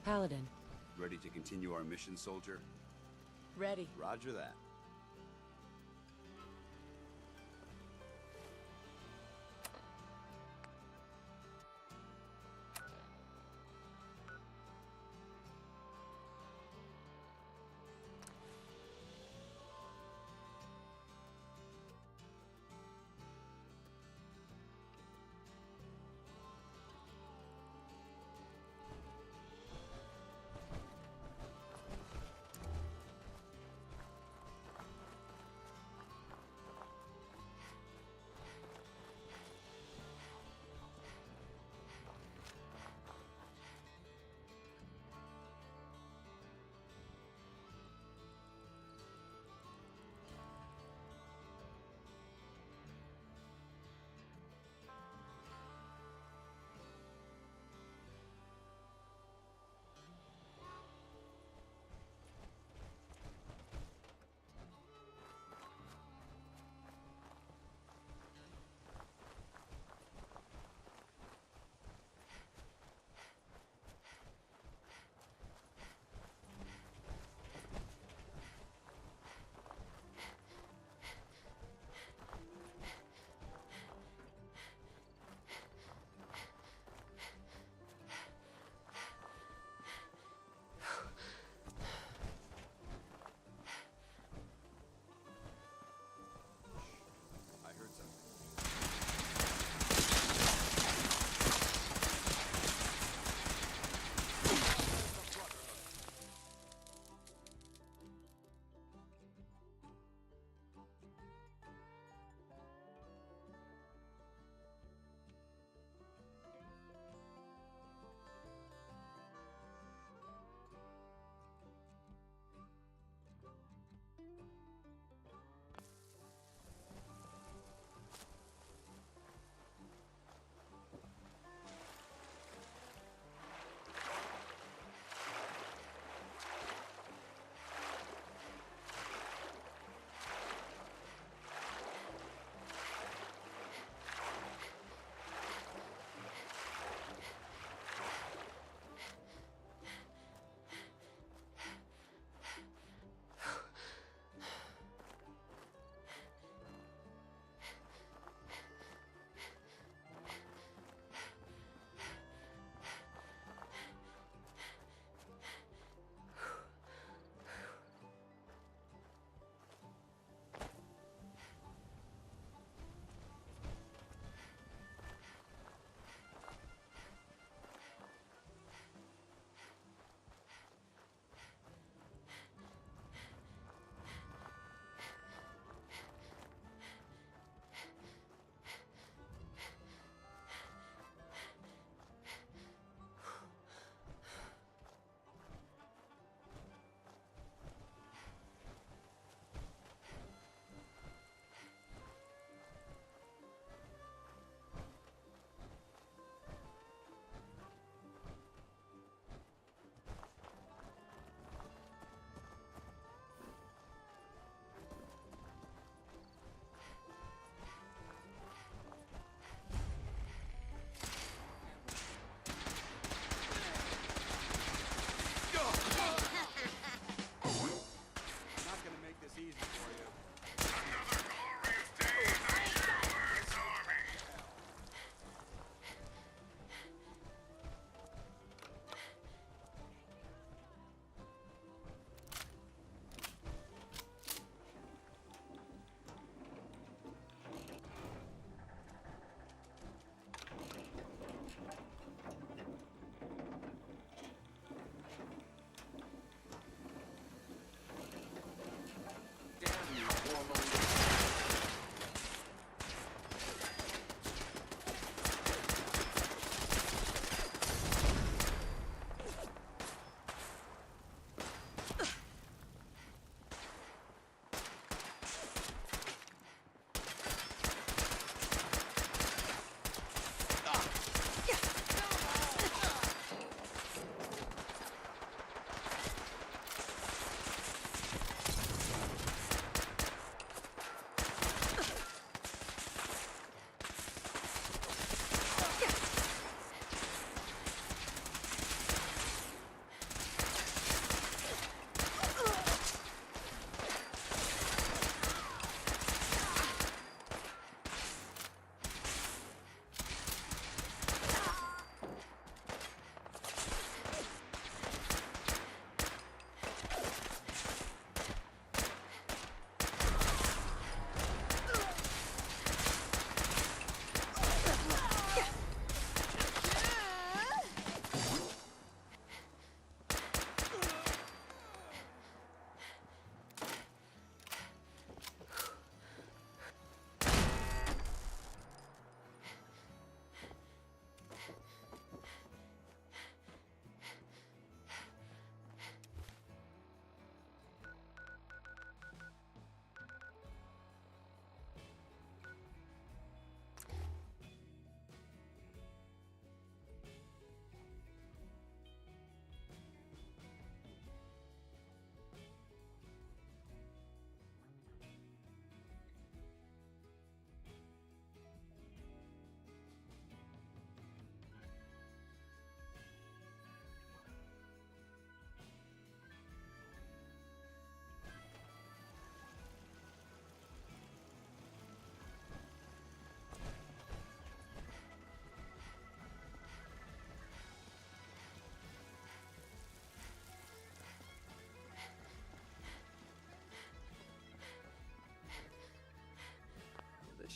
[SPEAKER 3] Paladin.
[SPEAKER 17] Ready to continue our mission, soldier?
[SPEAKER 15] Ready.
[SPEAKER 17] Roger that.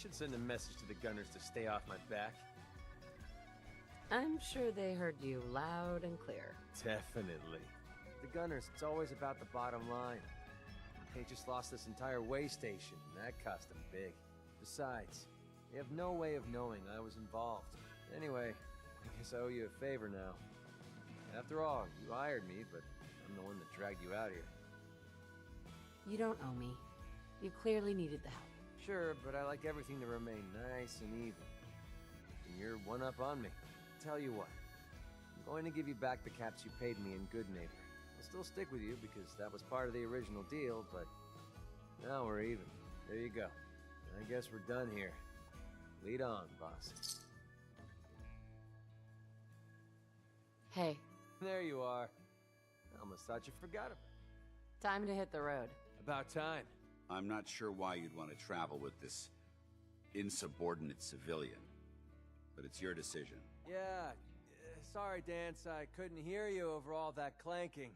[SPEAKER 18] should send a message to the gunners to stay off my back.
[SPEAKER 8] I'm sure they heard you loud and clear.
[SPEAKER 18] Definitely. The gunners, it's always about the bottom line. They just lost this entire way station, and that cost them big. Besides, they have no way of knowing I was involved. Anyway, I guess I owe you a favor now. After all, you hired me, but I'm the one that dragged you out here.
[SPEAKER 8] You don't owe me. You clearly needed the help.
[SPEAKER 18] Sure, but I like everything to remain nice and even. And you're one up on me. Tell you what, I'm going to give you back the caps you paid me in Good Neighbor. I'll still stick with you because that was part of the original deal, but now we're even. There you go. I guess we're done here. Lead on, boss.
[SPEAKER 8] Hey.
[SPEAKER 18] There you are. I almost thought you forgot about it.
[SPEAKER 8] Time to hit the road.
[SPEAKER 18] About time.
[SPEAKER 17] I'm not sure why you'd want to travel with this insubordinate civilian, but it's your decision.
[SPEAKER 18] Yeah, sorry, Dance, I couldn't hear you over all that clanking.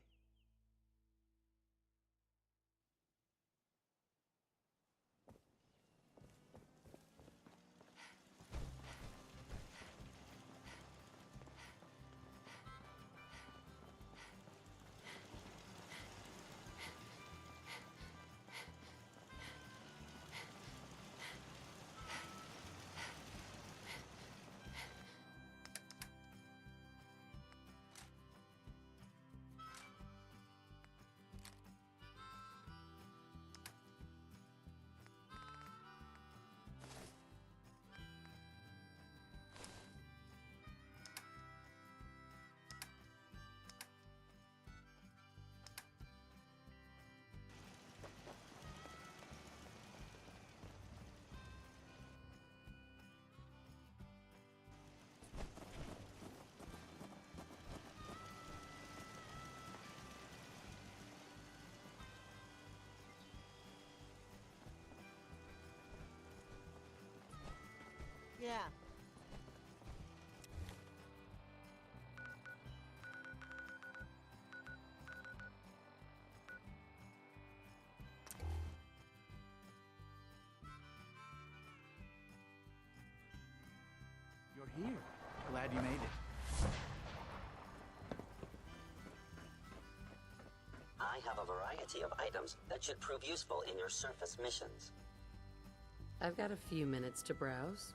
[SPEAKER 19] Yeah.
[SPEAKER 20] You're here. Glad you made it.
[SPEAKER 21] I have a variety of items that should prove useful in your surface missions.
[SPEAKER 8] I've got a few minutes to browse.